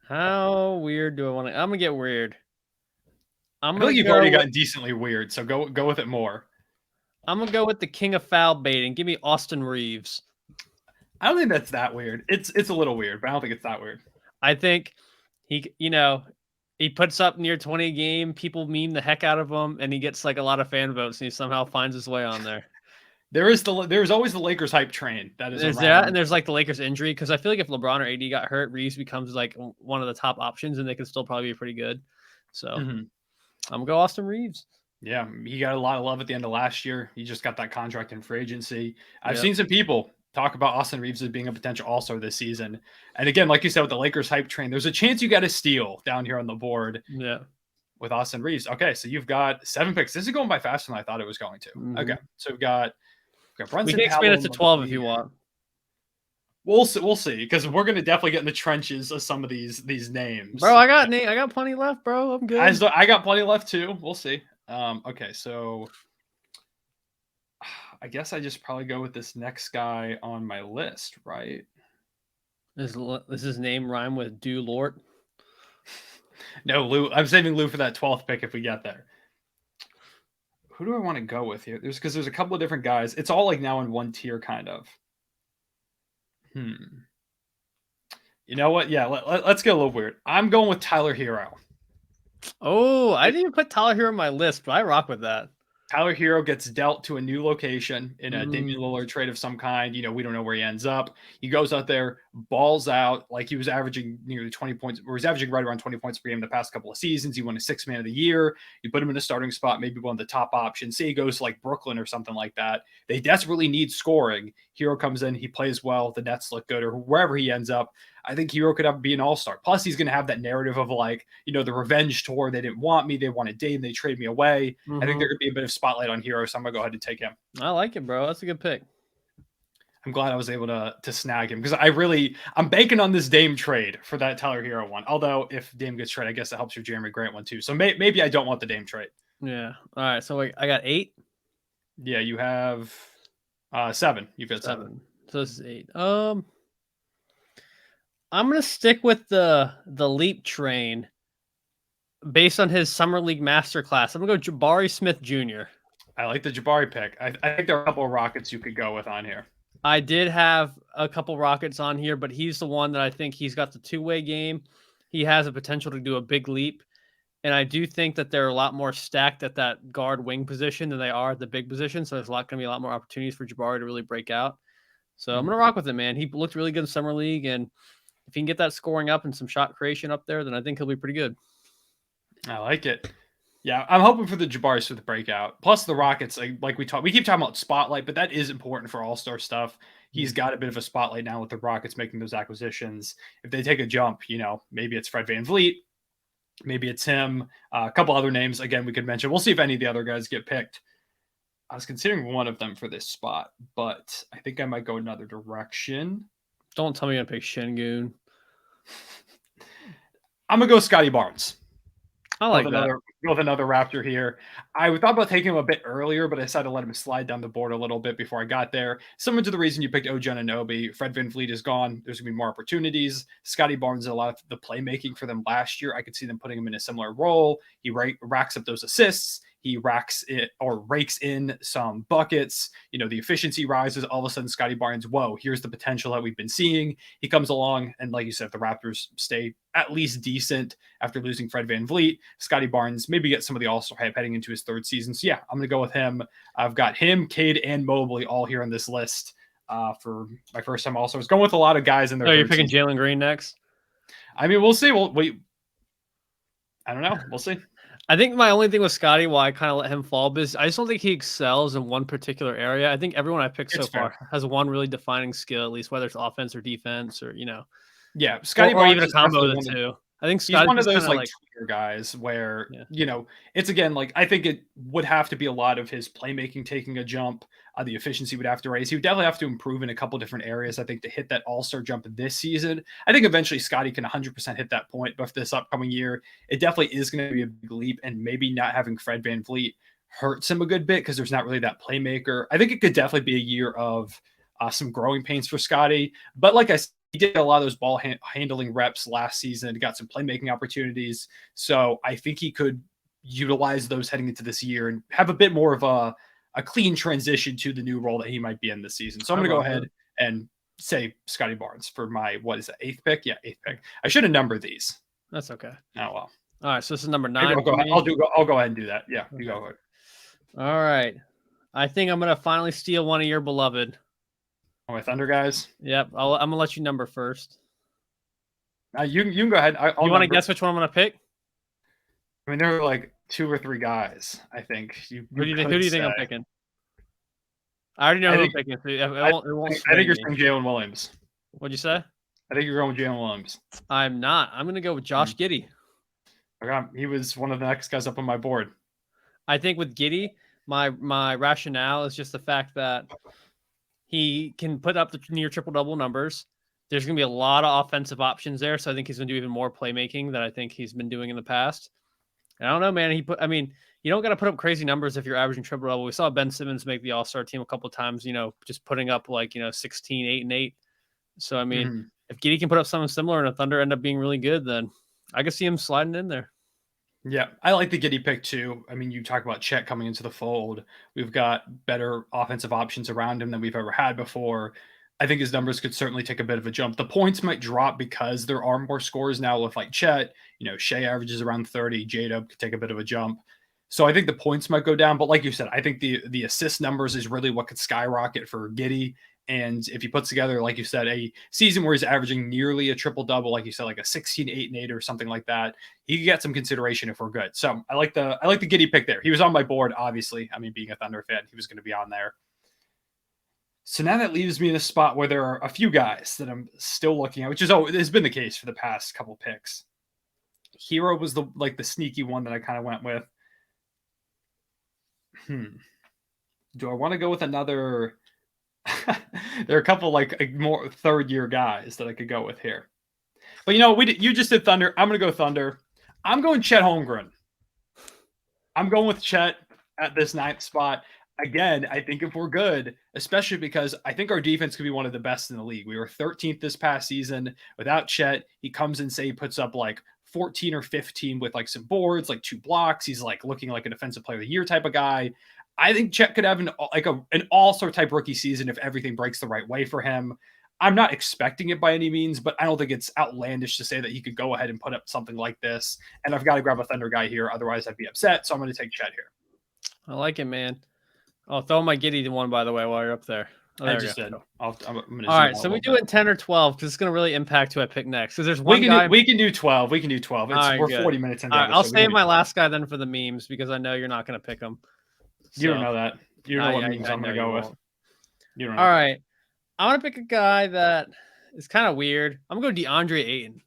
How weird do I want to? I'm gonna get weird. I feel like you've already gotten decently weird, so go with it more. I'm gonna go with the king of foul baiting. Give me Austin Reeves. I don't think that's that weird. It's a little weird, but I don't think it's that weird. I think he puts up near 20 a game. People meme the heck out of him, and he gets like a lot of fan votes, and he somehow finds his way on there. There's always the Lakers hype train that is. There's that, and there's like the Lakers injury, because I feel like if LeBron or AD got hurt, Reeves becomes like one of the top options, and they can still probably be pretty good. So I'm gonna go Austin Reeves. Yeah, he got a lot of love at the end of last year. He just got that contract in free agency. I've seen some people talk about Austin Reeves as being a potential All-Star this season. And again, like you said, with the Lakers hype train, there's a chance you got to steal down here on the board. Yeah. With Austin Reeves. Okay, so you've got 7 picks. This is going by faster than I thought it was going to. Okay, so we've got Brunson. We can expand it to 12 if you want. We'll see, because we're gonna definitely get in the trenches of some of these names. Bro, I got plenty left, bro. I'm good. I got plenty left too. We'll see. Okay, so I guess I just probably go with this next guy on my list, right? Does his name rhyme with Du Lort? No, Lou. I'm saving Lou for that 12th pick if we get there. Who do I want to go with here? There's a couple of different guys. It's all like now in one tier, kind of. You know what? Yeah, let's get a little weird. I'm going with Tyler Hero. Oh, I didn't even put Tyler Hero on my list, but I rock with that. Tyler Hero gets dealt to a new location in a Damian Lillard trade of some kind. You know, we don't know where he ends up. He goes out there, balls out, like he was averaging nearly 20 points, or he's averaging right around 20 points per game the past couple of seasons. He won a 6th man of the year. You put him in a starting spot, maybe one of the top options. Say he goes to like Brooklyn or something like that. They desperately need scoring. Hero comes in, he plays well, the Nets look good, or wherever he ends up. I think Hero could be an all-star. Plus, he's going to have that narrative of like, you know, the revenge tour. They didn't want me. They wanted Dame. They traded me away. I think there could be a bit of spotlight on Hero, so I'm going to go ahead and take him. I like it, bro. That's a good pick. I'm glad I was able to snag him, because I'm banking on this Dame trade for that Tyler Hero one. Although if Dame gets traded, I guess that helps your Jeremy Grant one too. So maybe I don't want the Dame trade. Yeah. All right. So I got 8. Yeah, you have 7. You've got 7. So this is 8. I'm gonna stick with the Leap train based on his summer league masterclass. I'm gonna go Jabari Smith Jr. I like the Jabari pick. I think there are a couple of Rockets you could go with on here. I did have a couple Rockets on here, but he's the one that I think he's got the two-way game. He has a potential to do a big leap. And I do think that they're a lot more stacked at that guard wing position than they are at the big position. So there's going to be a lot more opportunities for Jabari to really break out. So I'm going to rock with him, man. He looked really good in summer league. And if he can get that scoring up and some shot creation up there, then I think he'll be pretty good. I like it. Yeah, I'm hoping for the Jabari Smith breakout. Plus the Rockets, we keep talking about spotlight, but that is important for all-star stuff. He's got a bit of a spotlight now with the Rockets making those acquisitions. If they take a jump, you know, maybe it's Fred VanVleet, maybe it's him. A couple other names, again, we could mention. We'll see if any of the other guys get picked. I was considering one of them for this spot, but I think I might go another direction. Don't tell me you're going to pick Şengün. I'm going to go Scottie Barnes. I like that. With another Raptor here. I thought about taking him a bit earlier, but I decided to let him slide down the board a little bit before I got there. Similar to the reason you picked OG Anunoby. Fred VanVleet is gone. There's going to be more opportunities. Scottie Barnes did a lot of the playmaking for them last year. I could see them putting him in a similar role. He racks up those assists. He rakes in some buckets. You know, the efficiency rises. All of a sudden, Scottie Barnes, whoa, here's the potential that we've been seeing. He comes along, and like you said, if the Raptors stay at least decent after losing Fred VanVleet, Scottie Barnes maybe get some of the all-star hype heading into his third season. So yeah, I'm going to go with him. I've got him, Cade, and Mobley all here on this list for my first time all-stars. Going with a lot of guys in there. Oh, you're picking Jalen Green next? I mean, we'll see. I don't know. We'll see. I think my only thing with Scotty, why I kind of let him fall, is I just don't think he excels in one particular area. I think everyone I picked so far has one really defining skill, at least whether it's offense or defense or, Yeah, Scotty or even a combo of the two. I think he's one of those like tweaker guys where it's again like I think it would have to be a lot of his playmaking taking a jump. The efficiency would have to raise. He would definitely have to improve in a couple different areas. I think to hit that all-star jump this season. I think eventually Scotty can 100% hit that point, but for this upcoming year, it definitely is going to be a big leap. And maybe not having Fred VanVleet hurts him a good bit because there's not really that playmaker. I think it could definitely be a year of some growing pains for Scotty. But like I said, he did a lot of those ball handling reps last season. He got some playmaking opportunities. So I think he could utilize those heading into this year and have a bit more of a clean transition to the new role that he might be in this season. So I'm going to go ahead and say Scotty Barnes for my, what is that, 8th pick? Yeah, 8th pick. I should have numbered these. That's okay. Oh, well. All right, so this is number 9. I'll go ahead and do that. Yeah, you go ahead. All right. I think I'm going to finally steal one of your beloved. My Thunder guys? Yep. I'm going to let you number first. You can go ahead. You want to guess which one I'm going to pick? I mean, there are like 2 or 3 guys, I think. Who do you think I'm picking? I already know who I'm picking. I think you're saying Jalen Williams. What'd you say? I think you're going with Jalen Williams. I'm not. I'm going to go with Josh Giddey. He was one of the next guys up on my board. I think with Giddey, my rationale is just the fact that he can put up the near triple-double numbers. There's going to be a lot of offensive options there, so I think he's going to do even more playmaking than I think he's been doing in the past. And I don't know, man. You don't got to put up crazy numbers if you're averaging triple-double. We saw Ben Simmons make the All-Star team a couple of times, just putting up 16, 8, and 8. So, if Giddey can put up something similar and the Thunder end up being really good, then I can see him sliding in there. Yeah, I like the Giddey pick too. I mean, you talk about Chet coming into the fold. We've got better offensive options around him than we've ever had before. I think his numbers could certainly take a bit of a jump. The points might drop because there are more scores now with Chet. Shea averages around 30. J-Dub could take a bit of a jump. So I think the points might go down. But like you said, I think the assist numbers is really what could skyrocket for Giddey. And if he puts together, like you said, a season where he's averaging nearly a triple-double, like you said, like a 16, 8, and 8 or something like that, he could get some consideration if we're good. So I like the Giddey pick there. He was on my board, obviously. I mean, being a Thunder fan, he was going to be on there. So now that leaves me in a spot where there are a few guys that I'm still looking at, which has been the case for the past couple picks. Hero was the sneaky one that I kind of went with. Do I want to go with another? There are a couple more third-year guys that I could go with here. But you just did Thunder. I'm going to go Thunder. I'm going Chet Holmgren. I'm going with Chet at this 9th spot. Again, I think if we're good, especially because I think our defense could be one of the best in the league. We were 13th this past season without Chet. He comes in, say he puts up 14 or 15 with some boards, 2 blocks. He's looking like a defensive player of the year type of guy. I think Chet could have an all-star type rookie season if everything breaks the right way for him. I'm not expecting it by any means, but I don't think it's outlandish to say that he could go ahead and put up something like this. And I've got to grab a Thunder guy here. Otherwise, I'd be upset. So I'm going to take Chet here. I like it, man. I'll throw my Giddey one, by the way, while you're up there. I just did. All right, so we do it 10 or 12 because it's going to really impact who I pick next. Because there's one guy. We can do 12. We can do 12. We're 40 minutes in. I'll save my last guy then for the memes because I know you're not going to pick him. You don't know that. You don't know what memes I'm going to go with. You don't know. All right. I want to pick a guy that is kind of weird. I'm going to go DeAndre Ayton.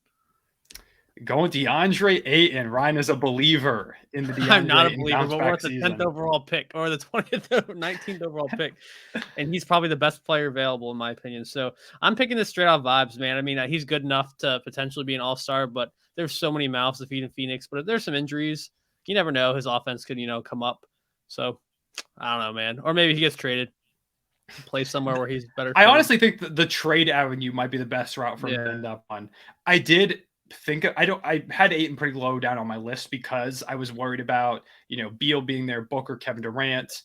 Going DeAndre Ayton. Ryan is a believer in the DeAndre I'm not a believer, but we're at the 10th overall pick or the 20th, 19th overall pick. And he's probably the best player available, in my opinion. So I'm picking this straight out vibes, man. I mean, he's good enough to potentially be an all-star, but there's so many mouths to feed in Phoenix. But if there's some injuries, you never know. His offense could, come up. So I don't know, man. Or maybe he gets traded, play somewhere where he's better. I honestly think the trade avenue might be the best route for him to end up on. I had Ayton pretty low down on my list because I was worried about, Beal being there, Booker, Kevin Durant.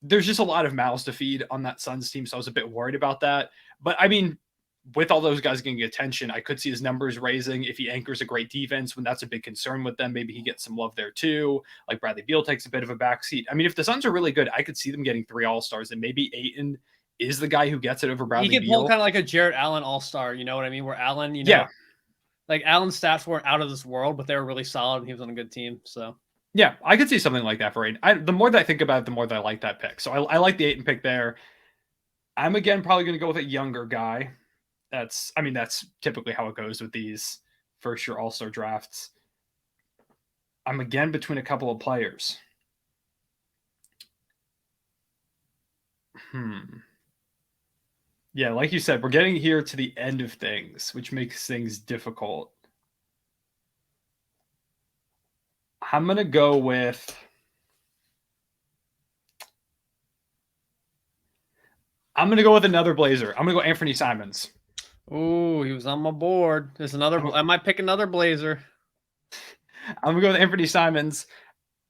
There's just a lot of mouths to feed on that Suns team. So I was a bit worried about that. But I mean, with all those guys getting attention, I could see his numbers raising if he anchors a great defense when that's a big concern with them. Maybe he gets some love there too. Like Bradley Beal takes a bit of a backseat. I mean, if the Suns are really good, I could see them getting 3 All-Stars and maybe Ayton is the guy who gets it over Bradley Beal. He could pull kind of like a Jarrett Allen All-Star, you know what I mean? Where Allen, yeah. Like Allen's stats weren't out of this world, but they were really solid, and he was on a good team. So Yeah, I could see something like that for Aiden. The more that I think about it, the more that I like that pick. So I like the Aiden pick there. I'm again probably going to go with a younger guy. That's typically how it goes with these first year All-Star drafts. I'm again between a couple of players. Yeah, like you said, we're getting here to the end of things, which makes things difficult. I'm going to go with another Blazer. I'm going to go Anthony Simons. Ooh, he was on my board. There's another. I might pick another Blazer. I'm going to go with Anthony Simons.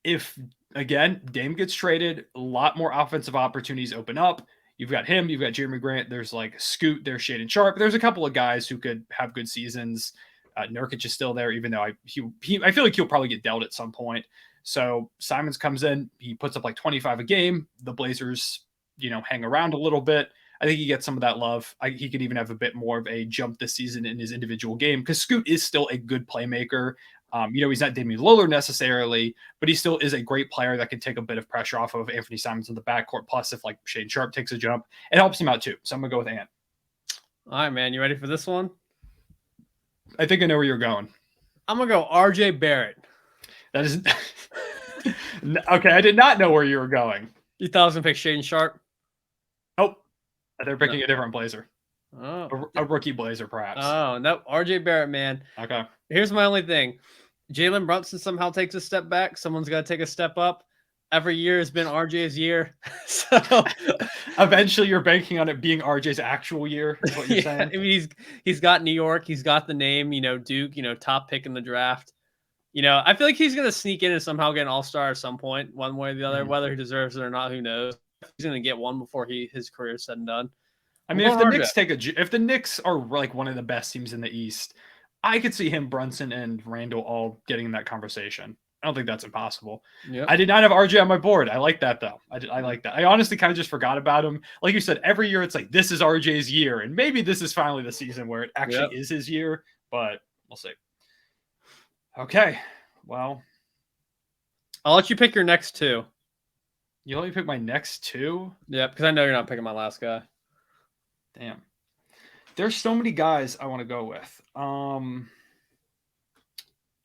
If, again, Dame gets traded, a lot more offensive opportunities open up. You've got him. You've got Jeremy Grant. There's like Scoot. There's Shaedon Sharpe. There's a couple of guys who could have good seasons. Nurkic is still there, even though I feel like he'll probably get dealt at some point. So Simons comes in. He puts up like 25 a game. The Blazers, hang around a little bit. I think he gets some of that love. He could even have a bit more of a jump this season in his individual game because Scoot is still a good playmaker. He's not Damian Lillard necessarily, but he still is a great player that can take a bit of pressure off of Anthony Simons in the backcourt. Plus, if like Shaedon Sharpe takes a jump, it helps him out too. So I'm gonna go with Ant. All right, man. You ready for this one? I think I know where you're going. I'm gonna go RJ Barrett. That is okay. I did not know where you were going. You thought I was gonna pick Shaedon Sharpe? Oh, they're picking a different Blazer. Oh, a rookie Blazer, perhaps. Oh, no, RJ Barrett, man. Okay. Here's my only thing. Jalen Brunson somehow takes a step back. Someone's got to take a step up. Every year has been RJ's year. So eventually you're banking on it being RJ's actual year, is what you're saying. I mean, he's got New York. He's got the name, Duke, top pick in the draft. I feel like he's going to sneak in and somehow get an all-star at some point, one way or the other. Whether he deserves it or not, who knows? He's going to get one before his career is said and done. I mean, if the Knicks are like one of the best teams in the East, I could see him, Brunson, and Randall all getting in that conversation. I don't think that's impossible. Yep. I did not have RJ on my board. I like that, though. I like that. I honestly kind of just forgot about him. Like you said, every year it's like, this is RJ's year. And maybe this is finally the season where it actually is his year. But we'll see. Okay. Well. I'll let you pick your next two. You let me pick my next two? Yeah, because I know you're not picking my last guy. Damn. There's so many guys I want to go with.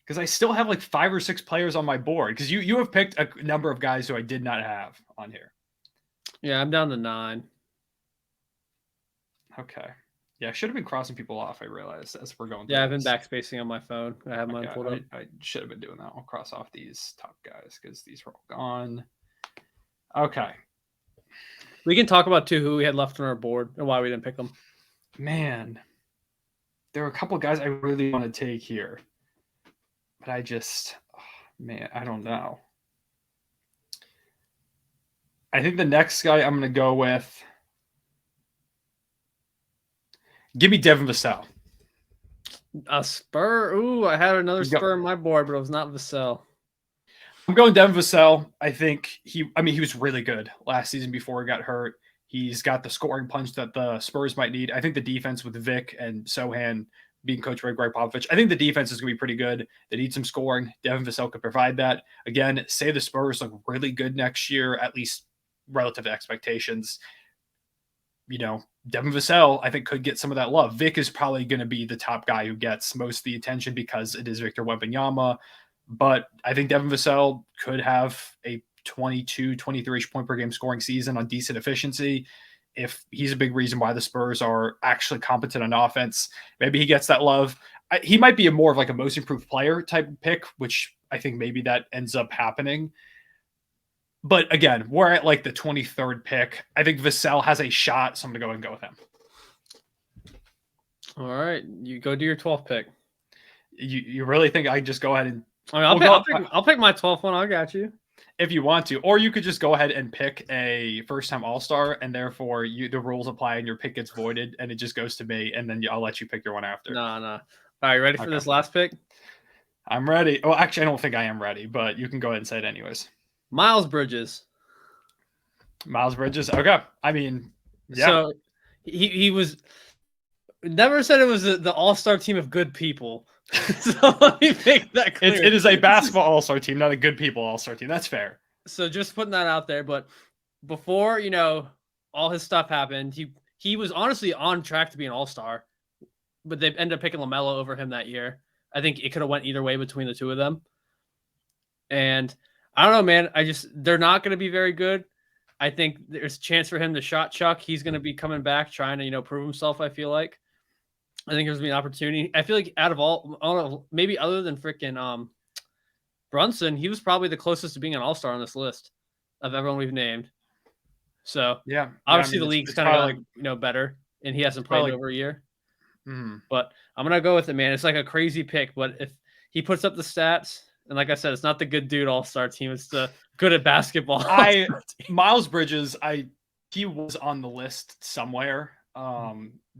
Because I still have like 5 or 6 players on my board. Because you have picked a number of guys who I did not have on here. Yeah, I'm down to 9. Okay. Yeah, I should have been crossing people off, I realized, as we're going through. Yeah, I've been backspacing on my phone. I have mine pulled up. I should have been doing that. I'll cross off these top guys because these are all gone. Okay. We can talk about who we had left on our board and why we didn't pick them. Man, there are a couple of guys I really want to take here, but I don't know. I think the next guy I'm going to go with, give me Devin Vassell. A Spur? Ooh, I had another Spur on my board, but it was not Vassell. I'm going Devin Vassell. I think he was really good last season before he got hurt. He's got the scoring punch that the Spurs might need. I think the defense with Vic and Sohan being coached by Greg Popovich, I think the defense is going to be pretty good. They need some scoring. Devin Vassell could provide that. Again, say the Spurs look really good next year, at least relative to expectations. Devin Vassell, I think, could get some of that love. Vic is probably going to be the top guy who gets most of the attention because it is Victor Wembanyama. But I think Devin Vassell could have a 22, 23-ish point per game scoring season on decent efficiency. If he's a big reason why the Spurs are actually competent on offense, maybe he gets that love. He might be more of like a most improved player type pick, which I think maybe that ends up happening. But again, we're at like the 23rd pick. I think Vassell has a shot, so I'm going to go and go with him. All right. You go do your 12th pick. You really think I just go ahead and... I'll pick my 12th one. I got you. If you want to. Or you could just go ahead and pick a first-time All-Star, and therefore the rules apply and your pick gets voided, and it just goes to me, and then I'll let you pick your one after. No. All right, you ready for this last pick? I'm ready. Well, actually, I don't think I am ready, but you can go ahead and say it anyways. Miles Bridges. Okay. I mean, yeah. So he was never said it was the all-star team of good people, So let me make that clear. It is a basketball all-star team, not a good people all-star team. That's fair. So just putting that out there. But before, all his stuff happened, he was honestly on track to be an all-star, but they ended up picking LaMelo over him that year. I think it could have went either way between the two of them. And I don't know, man. They're not going to be very good. I think there's a chance for him to shot chuck. He's going to be coming back trying to, prove himself, I feel like. I think there's going to be an opportunity. I feel like out of all, maybe other than freaking Brunson, he was probably the closest to being an all-star on this list of everyone we've named. So yeah, obviously the league's kind of like, better, and he hasn't played over a year. But I'm going to go with it, man. It's like a crazy pick, but if he puts up the stats, and like I said, it's not the good dude all-star team. It's the good at basketball. Miles Bridges, he was on the list somewhere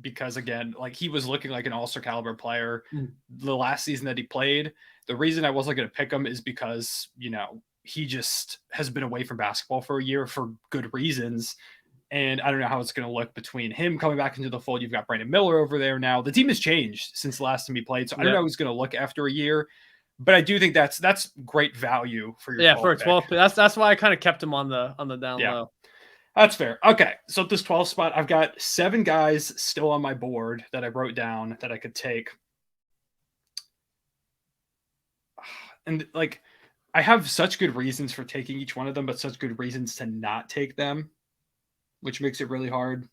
because, again, like he was looking like an all-star caliber player the last season that he played. The reason I wasn't going to pick him is because, he just has been away from basketball for a year for good reasons. And I don't know how it's going to look between him coming back into the fold. You've got Brandon Miller over there now. The team has changed since the last time he played. So I don't know how he's going to look after a year. But I do think that's great value for your 12 for a 12. That's why I kind of kept him on the down low. That's fair. Okay, so at this 12 spot, I've got 7 guys still on my board that I wrote down that I could take. And like, I have such good reasons for taking each one of them, but such good reasons to not take them, which makes it really hard.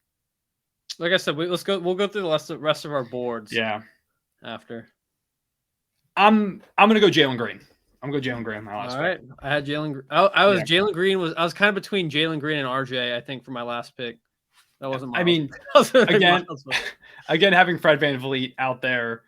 Like I said, we'll go through the rest of our boards. Yeah. After. I'm gonna go Jalen Green. I'm gonna go Jalen Green. My last. All right, I had Jalen. I was Jalen Green. I was kind of between Jalen Green and RJ. I think for my last pick, that wasn't. Miles. I mean, again, having Fred VanVleet out there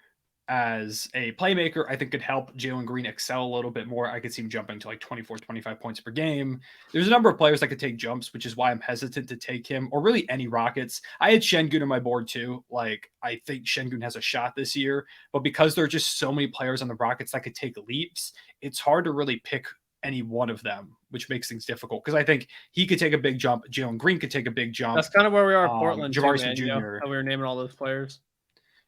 as a playmaker, I think could help Jalen Green excel a little bit more. I could see him jumping to like 24, 25 points per game. There's a number of players that could take jumps, which is why I'm hesitant to take him, or really any Rockets. I had Şengün on my board too. Like, I think Şengün has a shot this year, but because there are just so many players on the Rockets that could take leaps, it's hard to really pick any one of them, which makes things difficult. Because I think he could take a big jump. Jalen Green could take a big jump. That's kind of where we are at Portland. Jabari Smith Jr. How we were naming all those players.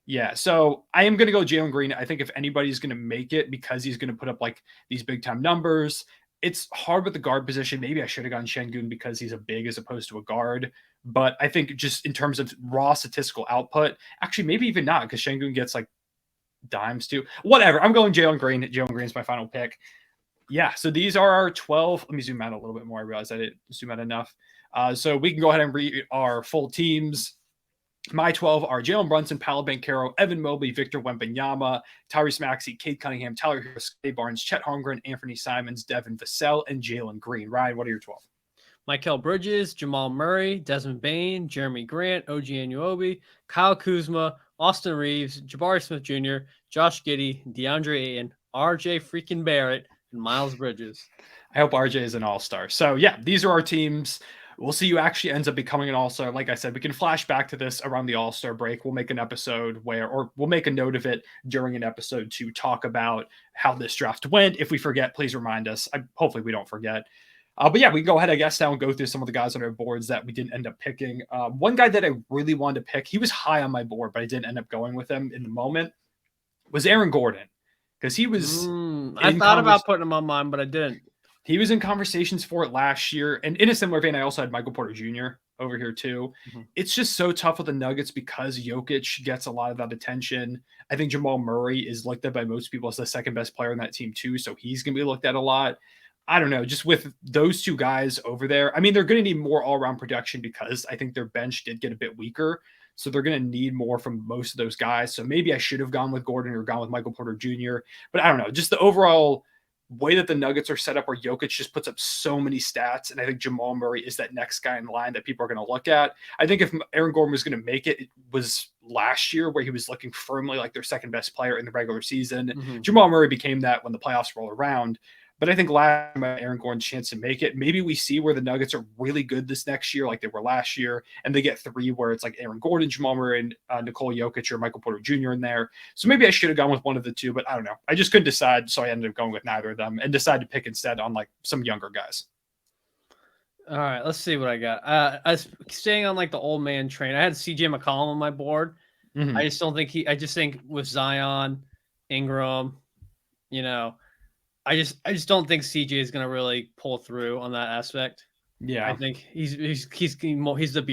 Yeah, so I am going to go Jalen Green. I think if anybody's going to make it because he's going to put up like these big time numbers, it's hard with the guard position. Maybe I should have gone Şengün because he's a big as opposed to a guard. But I think just in terms of raw statistical output, actually maybe even not because Şengün gets like dimes too. Whatever. I'm going Jalen Green. Jalen Green's my final pick. Yeah, so these are our 12. Let me zoom out a little bit more. I realized I didn't zoom out enough. So we can go ahead and read our full teams. My 12 are Jalen Brunson, Paolo Banchero, Evan Mobley, Victor Wembanyama, Tyrese Maxey, Cade Cunningham, Tyler Hero, Scottie Barnes, Chet Holmgren, Anthony Simons, Devin Vassell, and Jalen Green. Ryan, what are your 12? Mikal Bridges, Jamal Murray, Desmond Bane, Jeremy Grant, OG Anunoby, Kyle Kuzma, Austin Reeves, Jabari Smith Jr., Josh Giddey, DeAndre Ayton, RJ freaking Barrett, and Miles Bridges. I hope RJ is an all-star. So, yeah, these are our teams. We'll see who actually ends up becoming an all-star. Like I said, we can flash back to this around the all-star break. We'll make an episode or we'll make a note of it during an episode to talk about how this draft went. If we forget, please remind us. Hopefully we don't forget. But yeah, we can go ahead, I guess, now and go through some of the guys on our boards that we didn't end up picking. One guy that I really wanted to pick, he was high on my board, but I didn't end up going with him in the moment, was Aaron Gordon. Because he was... I thought about putting him on mine, but I didn't. He was in conversations for it last year. And in a similar vein, I also had Michael Porter Jr. over here too. Mm-hmm. It's just so tough with the Nuggets because Jokic gets a lot of that attention. I think Jamal Murray is looked at by most people as the second best player on that team too. So he's going to be looked at a lot. I don't know, just with those two guys over there. I mean, they're going to need more all-around production because I think their bench did get a bit weaker. So they're going to need more from most of those guys. So maybe I should have gone with Gordon or gone with Michael Porter Jr. But I don't know, just the overall way that the Nuggets are set up where Jokic just puts up so many stats. And I think Jamal Murray is that next guy in line that people are going to look at. I think if Aaron Gordon was going to make it, it was last year where he was looking firmly like their second best player in the regular season. Mm-hmm. Jamal Murray became that when the playoffs roll around. But I think last time Aaron Gordon's chance to make it, maybe we see where the Nuggets are really good this next year, like they were last year, and they get three where it's like Aaron Gordon, Jamal Murray, and Nikola Jokic or Michael Porter Jr. in there. So maybe I should have gone with one of the two, but I don't know. I just couldn't decide, so I ended up going with neither of them and decided to pick instead on like some younger guys. All right, let's see what I got. I was staying on like the old man train. I had CJ McCollum on my board. Mm-hmm. I just don't think I just think with Zion Ingram. You know, I just don't think CJ is going to really pull through on that aspect. Yeah, I think he's the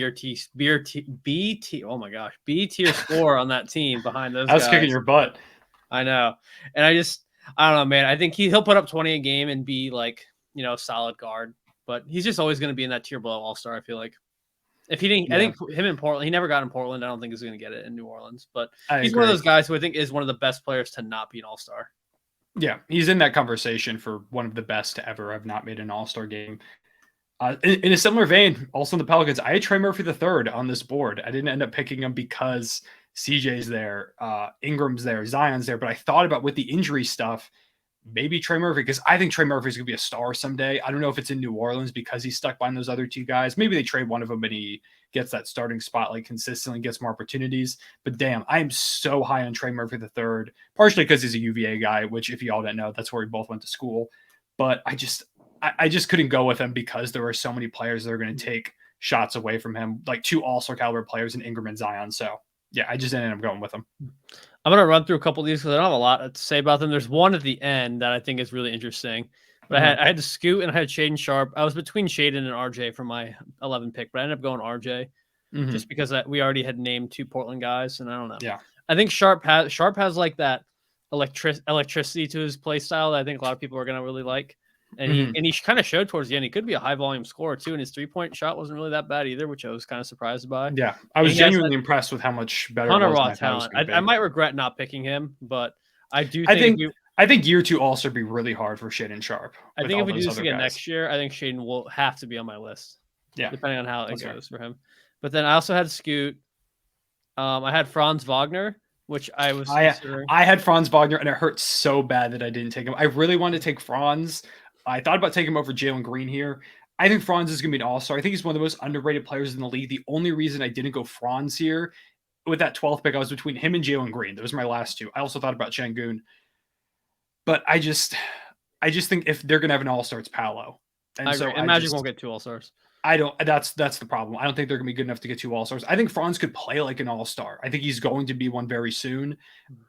B tier. Oh my gosh, B tier score on that team behind those I was kicking guys. your butt. I know, and I don't know, man. I think he'll put up 20 a game and be like, you know, a solid guard, but he's just always going to be in that tier below All Star. I feel like if he didn't, I Yeah, think him in Portland, he never got in Portland. I don't think he's going to get it in New Orleans, but I he's one of agree. those guys who I think is one of the best players to not be an All Star. Yeah, he's in that conversation for one of the best to ever have not made an All-Star game. In a similar vein, also in the Pelicans, I had Trey Murphy the third on this board. I didn't end up picking him because CJ's there, Ingram's there, Zion's there, but I thought about with the injury stuff, maybe Trey Murphy, because I think Trey Murphy's gonna be a star someday. I don't know if it's in New Orleans because he's stuck behind those other two guys. Maybe they trade one of them and he gets that starting spotlight consistently, gets more opportunities. But damn, I am so high on Trey Murphy the third, partially because he's a UVA guy, which if you all didn't know, that's where we both went to school. But I just couldn't go with him because there were so many players that are going to take shots away from him, like two all-star caliber players in Ingram and Zion. So yeah, I just ended up going with him. I'm going to run through a couple of these because I don't have a lot to say about them. There's one at the end that I think is really interesting. But I had to Scoot and I had Shaden Sharp. I was between Shaden and RJ for my 11 pick, but I ended up going RJ just because we already had named two Portland guys, and I don't know. Yeah, I think Sharp has like that electricity to his play style that I think a lot of people are going to really like. And he kind of showed towards the end he could be a high volume scorer too, and his 3-point shot wasn't really that bad either, which I was kind of surprised by. Yeah, I was genuinely impressed with how much better. Ton of raw talent. I might regret not picking him, but I do. I think year two also be really hard for Shaden Sharp. I think if we do this again next year, I think Shaden will have to be on my list. Yeah, depending on how it goes for him. But then I also had Scoot. I had Franz Wagner, which I had Franz Wagner, and it hurt so bad that I didn't take him. I really wanted to take Franz. I thought about taking him over Jalen Green here. I think Franz is going to be an all-star. I think he's one of the most underrated players in the league. The only reason I didn't go Franz here, with that 12th pick, I was between him and Jalen Green. Those were my last two. I also thought about Şengün. But I just think if they're going to have an all-star, it's Paolo. And Magic won't get two all-stars. That's the problem. I don't think they're going to be good enough to get two all-stars. I think Franz could play like an all-star. I think he's going to be one very soon.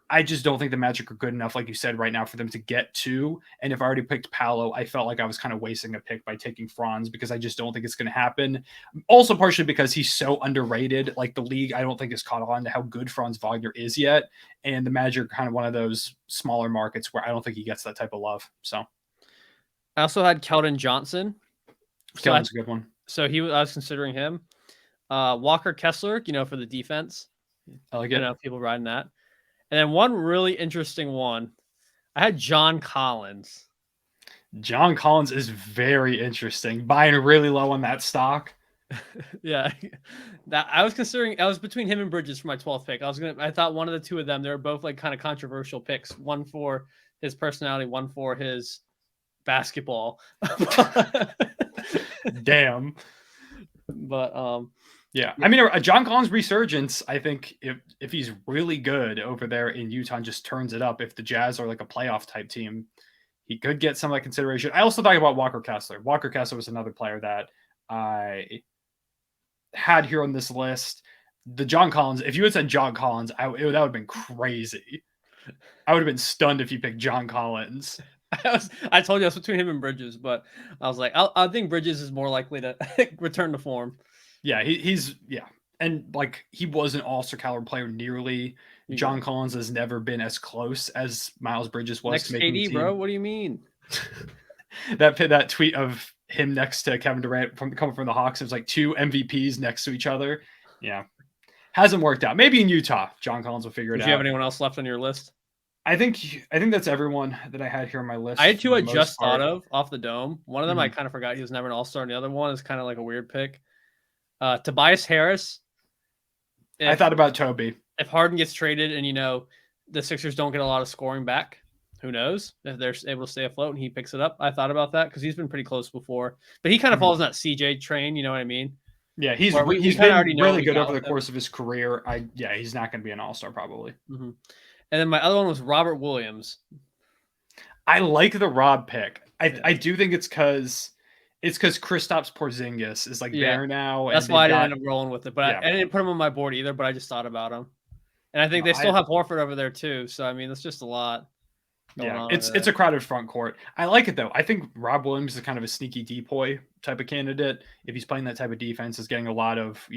I just don't think the Magic are good enough, like you said, right now for them to get two. And if I already picked Paolo, I felt like I was kind of wasting a pick by taking Franz because I just don't think it's going to happen. Also, partially because he's so underrated. Like the league, I don't think is caught on to how good Franz Wagner is yet. And the Magic are kind of one of those smaller markets where I don't think he gets that type of love. So I also had Keldon Johnson. Keldon's a good one. So I was considering him. Walker Kessler, for the defense. I like it. People riding that. And then one really interesting one. I had John Collins. John Collins is very interesting. Buying really low on that stock. Yeah. I was between him and Bridges for my 12th pick. I thought one of the two of them, they were both like kind of controversial picks. One for his personality, one for his basketball. Damn. But yeah. I mean, a John Collins resurgence, I think if he's really good over there in Utah and just turns it up, if the Jazz are like a playoff type team, he could get some of that consideration. I also thought about Walker Kessler. Walker Kessler was another player that I had here on this list. The John Collins, if you had said John Collins, that would have been crazy. I would have been stunned if you picked John Collins. I told you I was between him and Bridges, but I was like, I think Bridges is more likely to return to form. Yeah, he's and like he was an all-star caliber player nearly. John Collins has never been as close as Miles Bridges was. Next to KD, bro. What do you mean? that tweet of him next to Kevin Durant coming from the Hawks, it was like two MVPs next to each other. Yeah, hasn't worked out. Maybe in Utah, John Collins will figure it out. Do you have anyone else left on your list? I think that's everyone that I had here on my list. I had two I just thought of off the dome. One of them I kind of forgot he was never an all-star, and the other one is kind of like a weird pick. Tobias Harris. I thought about Toby. If Harden gets traded and, the Sixers don't get a lot of scoring back, who knows? If they're able to stay afloat and he picks it up, I thought about that because he's been pretty close before. But he kind of falls in that CJ train, you know what I mean? Yeah, he's been really good over the course of his career. He's not going to be an all-star probably. Mm-hmm. And then my other one was Robert Williams. I like the Rob pick. I do think it's because Kristaps Porzingis is there now. That's why I didn't end up rolling with it. But I didn't put him on my board either, but I just thought about him. And I think No, they still have Horford over there too. So I mean, it's just a lot going on. It's a crowded front court. I like it though. I think Rob Williams is kind of a sneaky depoy type of candidate. If he's playing that type of defense, is getting a lot of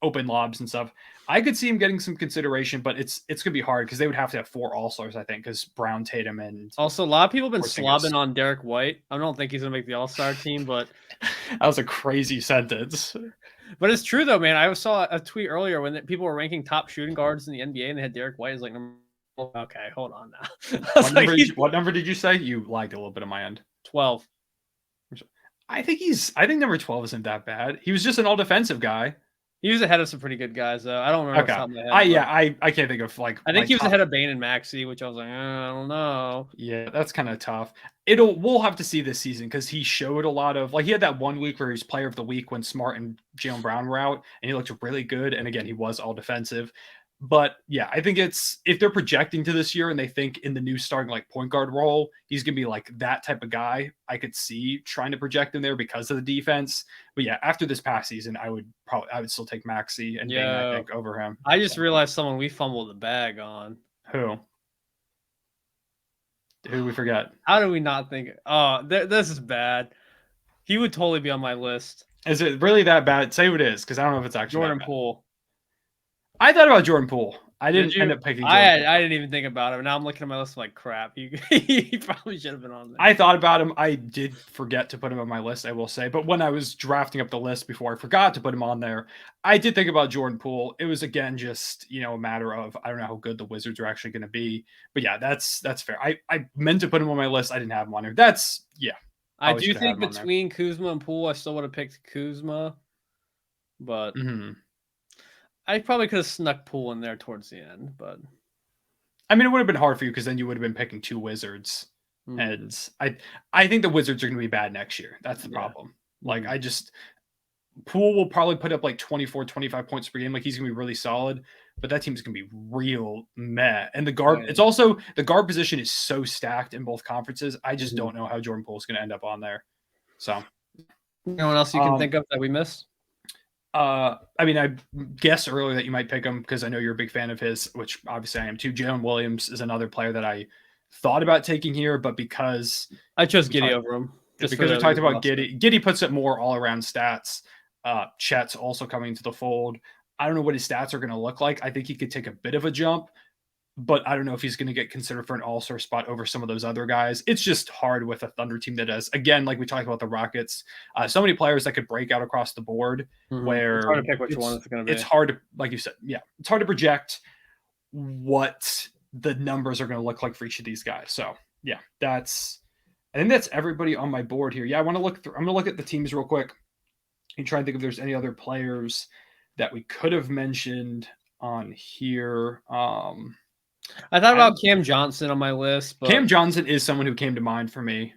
open lobs and stuff. I could see him getting some consideration, but it's gonna be hard because they would have to have 4 All-Stars, I think, because Brown, Tatum, and Also, a lot of people have been Porzingis. slobbing on Derek White. I don't think he's gonna make the All-Star team, but that was a crazy sentence. But it's true though, man. I saw a tweet earlier when people were ranking top shooting guards in the NBA, and they had Derek White as like number. Okay, hold on now. What number did you say? You lagged a little bit on my end. 12. I think number 12 isn't that bad. He was just an all-defensive guy. He was ahead of some pretty good guys, though. I don't remember. Okay. Off the top of my head, I can't think of like. I think he was ahead of Bane and Maxey, which I was like, I don't know. Yeah, that's kind of tough. We'll have to see this season because he showed a lot of he had that 1 week where he was player of the week when Smart and Jaylen Brown were out, and he looked really good. And again, he was all defensive. But yeah, I think if they're projecting to this year and they think in the new starting like point guard role, he's gonna be like that type of guy. I could see trying to project him there because of the defense. But yeah, after this past season, I would still take Maxey and Bane, I think, over him. I just realized someone we fumbled the bag on. Who we forget? How do we not think? Oh, this is bad. He would totally be on my list. Is it really that bad? Say who it is, because I don't know if it's actually Jordan Poole. I thought about Jordan Poole. I didn't end up picking Jordan Poole. I didn't even think about him. Now I'm looking at my list like crap. He probably should have been on there. I thought about him. I did forget to put him on my list, I will say. But when I was drafting up the list before I forgot to put him on there, I did think about Jordan Poole. It was, again, just, a matter of I don't know how good the Wizards are actually going to be. But yeah, that's fair. I meant to put him on my list. I didn't have him on there. I do think between Kuzma and Poole, I still would have picked Kuzma. But I probably could have snuck Poole in there towards the end, but I mean, it would have been hard for you because then you would have been picking 2 Wizards, and I think the Wizards are going to be bad next year. That's the problem. Like, Poole will probably put up like 24, 25 points per game. Like, he's going to be really solid, but that team's going to be real meh. And the guard, it's also the guard position is so stacked in both conferences. I just don't know how Jordan Poole is going to end up on there. So, anyone else you can think of that we missed? I mean, I guessed earlier that you might pick him because I know you're a big fan of his, which obviously I am too. Jalen Williams is another player that I thought about taking here, but because I chose Giddey over him. Just because we talked about Giddey. Giddey puts up more all-around stats. Chet's also coming into the fold. I don't know what his stats are going to look like. I think he could take a bit of a jump, but I don't know if he's going to get considered for an all-star spot over some of those other guys. It's just hard with a Thunder team that has, again, like we talked about the Rockets, so many players that could break out across the board. Where it's hard to pick which one it's going to be. It's hard to, like you said, it's hard to project what the numbers are going to look like for each of these guys. So yeah, I think that's everybody on my board here. Yeah, I'm going to look at the teams real quick and try and think if there's any other players that we could have mentioned on here. I thought about Cam Johnson on my list. But Cam Johnson is someone who came to mind for me.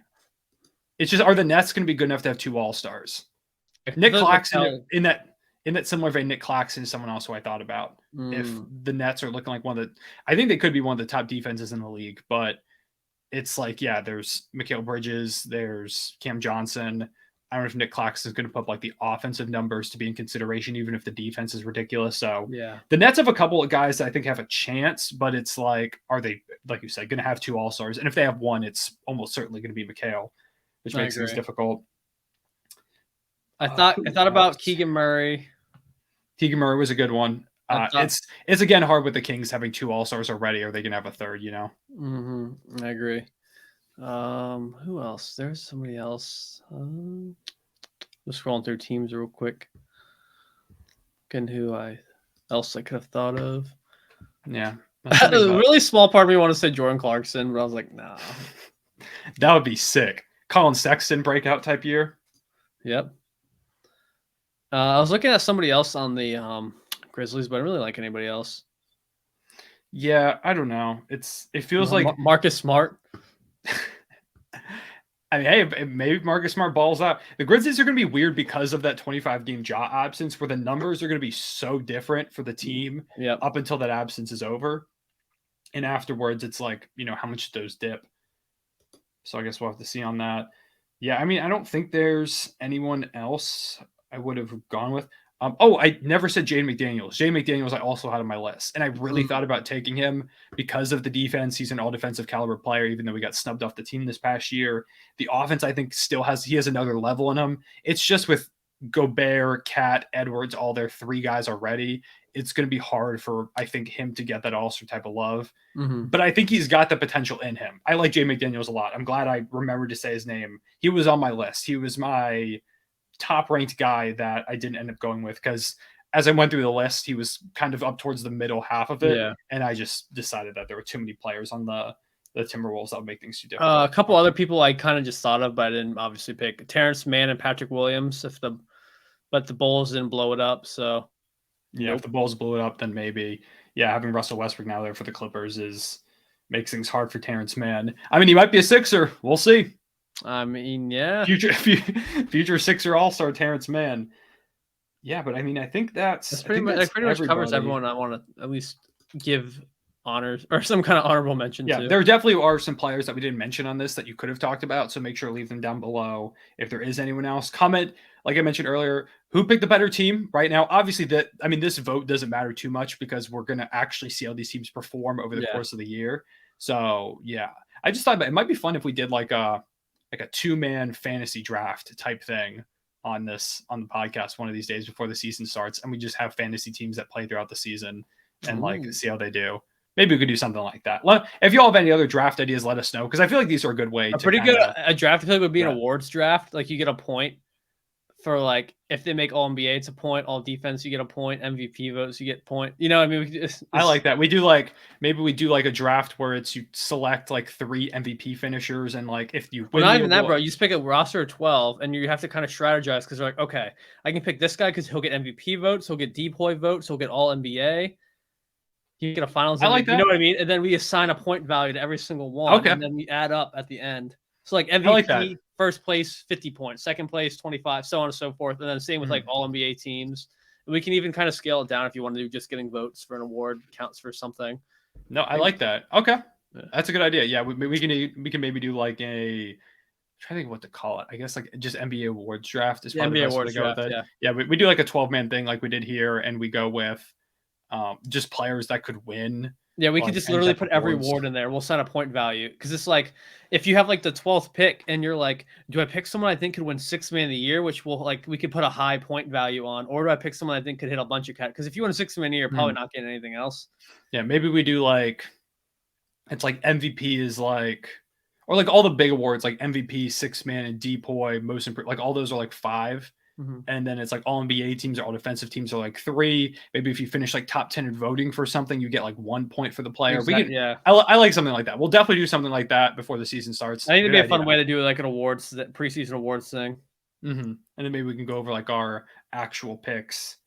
It's just, are the Nets going to be good enough to have 2 All-Stars? Nick Claxton, in that similar vein, Nick Claxton is someone else who I thought about. If the Nets are looking like I think they could be one of the top defenses in the league, but it's like, there's Mikal Bridges, there's Cam Johnson. I don't know if Nick Claxton is going to put up like the offensive numbers to be in consideration, even if the defense is ridiculous. So the Nets have a couple of guys that I think have a chance, but it's like, are they, like you said, going to have 2 All-Stars? And if they have one, it's almost certainly going to be Mikal, which makes things difficult. I thought about Keegan Murray. Keegan Murray was a good one. It's again hard with the Kings having 2 All-Stars already. Are they going to have a third? I agree. Who else? There's somebody else. Just scrolling through teams real quick. Again, else I could have thought of. Yeah. A really small part of me wanted to say Jordan Clarkson, but I was like, nah. That would be sick. Colin Sexton breakout type year. Yep. I was looking at somebody else on the Grizzlies, but I don't really like anybody else. Yeah, I don't know. It feels like Marcus Smart. I mean, hey, maybe Marcus Smart balls out. The Grizzlies are going to be weird because of that 25-game Ja absence, where the numbers are going to be so different for the team up until that absence is over. And afterwards, it's like, how much those dip. So I guess we'll have to see on that. Yeah, I mean, I don't think there's anyone else I would have gone with. I never said Jaden McDaniels. Jaden McDaniels I also had on my list, and I really thought about taking him because of the defense. He's an all-defensive caliber player, even though we got snubbed off the team this past year. The offense, I think, still has another level in him. It's just with Gobert, Cat, Edwards, all their three guys already. It's going to be hard for, I think, him to get that all-star type of love. But I think he's got the potential in him. I like Jaden McDaniels a lot. I'm glad I remembered to say his name. He was on my list. He was my top ranked guy that I didn't end up going with because as I went through the list, he was kind of up towards the middle half of it. Yeah. And I just decided that there were too many players on the Timberwolves that would make things too difficult. A couple other people I kind of just thought of, but I didn't obviously pick Terrence Mann and Patrick Williams. But the Bulls didn't blow it up, so yeah, if the Bulls blew it up, then maybe having Russell Westbrook now there for the Clippers makes things hard for Terrence Mann. I mean, he might be a Sixer. We'll see. I mean, yeah, future Sixer All-Star Terrence Mann. Yeah, but I mean, I think that's pretty much covers everyone I want to at least give honors or some kind of honorable mention to. There definitely are some players that we didn't mention on this that you could have talked about, so make sure to leave them down below. If there is anyone else, comment, like I mentioned earlier, who picked the better team right now. Obviously, this vote doesn't matter too much because we're going to actually see how these teams perform over the course of the year. So, yeah. I just thought it might be fun if we did like a two-man fantasy draft type thing on the podcast one of these days before the season starts, and we just have fantasy teams that play throughout the season and like see how they do. Maybe we could do something like that. If you all have any other draft ideas, let us know because I feel like these are a good way. A draft I feel like would be an awards draft. Like you get a point for like if they make All NBA, it's a point. All defense, you get a point. MVP votes, you get a point. You know, I mean, I like that. We do maybe we do a draft where it's you select like 3 MVP finishers and like if you win, not even that, bro. You just pick a roster of 12 and you have to kind of strategize because you're like, okay, I can pick this guy because he'll get MVP votes, he'll get DPOY votes, he'll get All NBA. You get a finals. I like that. You know what I mean? And then we assign a point value to every single one. Okay. And then we add up at the end. So like MVP, first place, 50 points, second place, 25, so on and so forth. And then same with like all NBA teams. And we can even kind of scale it down if you want to do just getting votes for an award counts for something. No, I like that. Okay. Yeah. That's a good idea. Yeah, we can maybe do like I'm trying to think of what to call it. I guess like just NBA awards draft is probably the best way to go with it. Yeah, we do like a 12-man thing like we did here, and we go with just players that could win. Yeah, we could just literally put every award in there. We'll set a point value because it's like if you have like the 12th pick and you're like, do I pick someone I think could win 6th man of the year, which will like we could put a high point value on, or do I pick someone I think could hit a bunch of cat? Because if you win a 6th man of the year, you're probably not getting anything else. Yeah, maybe we do like it's like MVP is like or like all the big awards like MVP, 6th man, and DPOY, most improved. Like all those are like 5. And then it's like all NBA teams or all defensive teams are like 3. Maybe if you finish like top 10 in voting for something, you get like 1 point for the player. Exactly, I like something like that. We'll definitely do something like that before the season starts. I think it'd be a fun way to do like an awards, preseason awards thing. And then maybe we can go over like our actual picks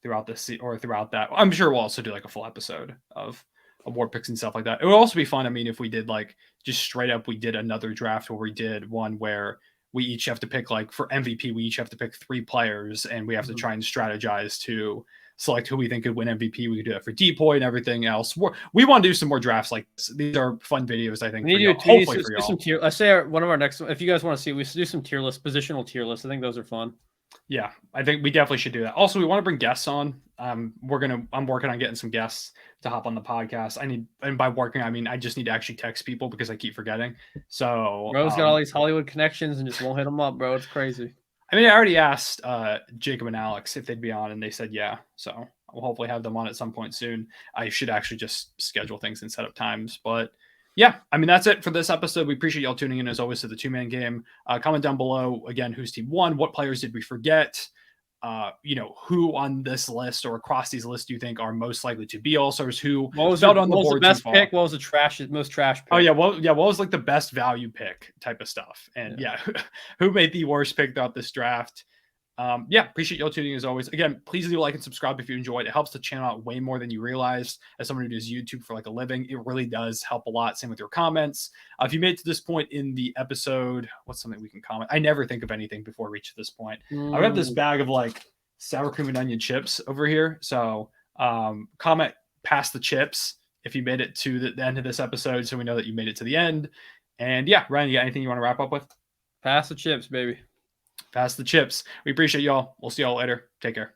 throughout throughout that. I'm sure we'll also do like a full episode of award picks and stuff like that. It would also be fun. I mean, if we did like just straight up, we did another draft where we did one where we each have to pick like for MVP, we each have to pick 3 players and we have to try and strategize to select who we think could win MVP. We could do that for DPOY and everything else. We want to do some more drafts like this. These are fun videos, I think. Hopefully for y'all. Some tier. Let's say one of our next, if you guys want to see, we should do some tier lists, positional tier lists. I think those are fun. Yeah, I think we definitely should do that. Also, we want to bring guests on. I'm working on getting some guests to hop on the podcast. And by working, I mean I just need to actually text people because I keep forgetting. So Bro's got all these Hollywood connections and just won't hit them up, bro. It's crazy. I mean, I already asked Jacob and Alex if they'd be on, and they said yeah. So I'll hopefully have them on at some point soon. I should actually just schedule things and set up times, but. Yeah, I mean, that's it for this episode. We appreciate y'all tuning in, as always, to the 2-man game. Comment down below, again, whose team won, what players did we forget, who on this list or across these lists do you think are most likely to be All-Stars, who felt on the board the best pick, what was the most trash pick? Oh, yeah, what was like the best value pick type of stuff? And who made the worst pick throughout this draft? Appreciate y'all tuning in as always. Again, please do like and subscribe if you enjoyed. It helps the channel out way more than you realize. As someone who does YouTube for like a living, it really does help a lot. Same with your comments. If you made it to this point in the episode, what's something we can comment? I never think of anything before we reach this point. I have this bag of like sour cream and onion chips over here. So comment past the chips if you made it to the end of this episode, so we know that you made it to the end. And yeah, Ryan, you got anything you want to wrap up with? Pass the chips, baby. Pass the chips. We appreciate y'all. We'll see y'all later. Take care.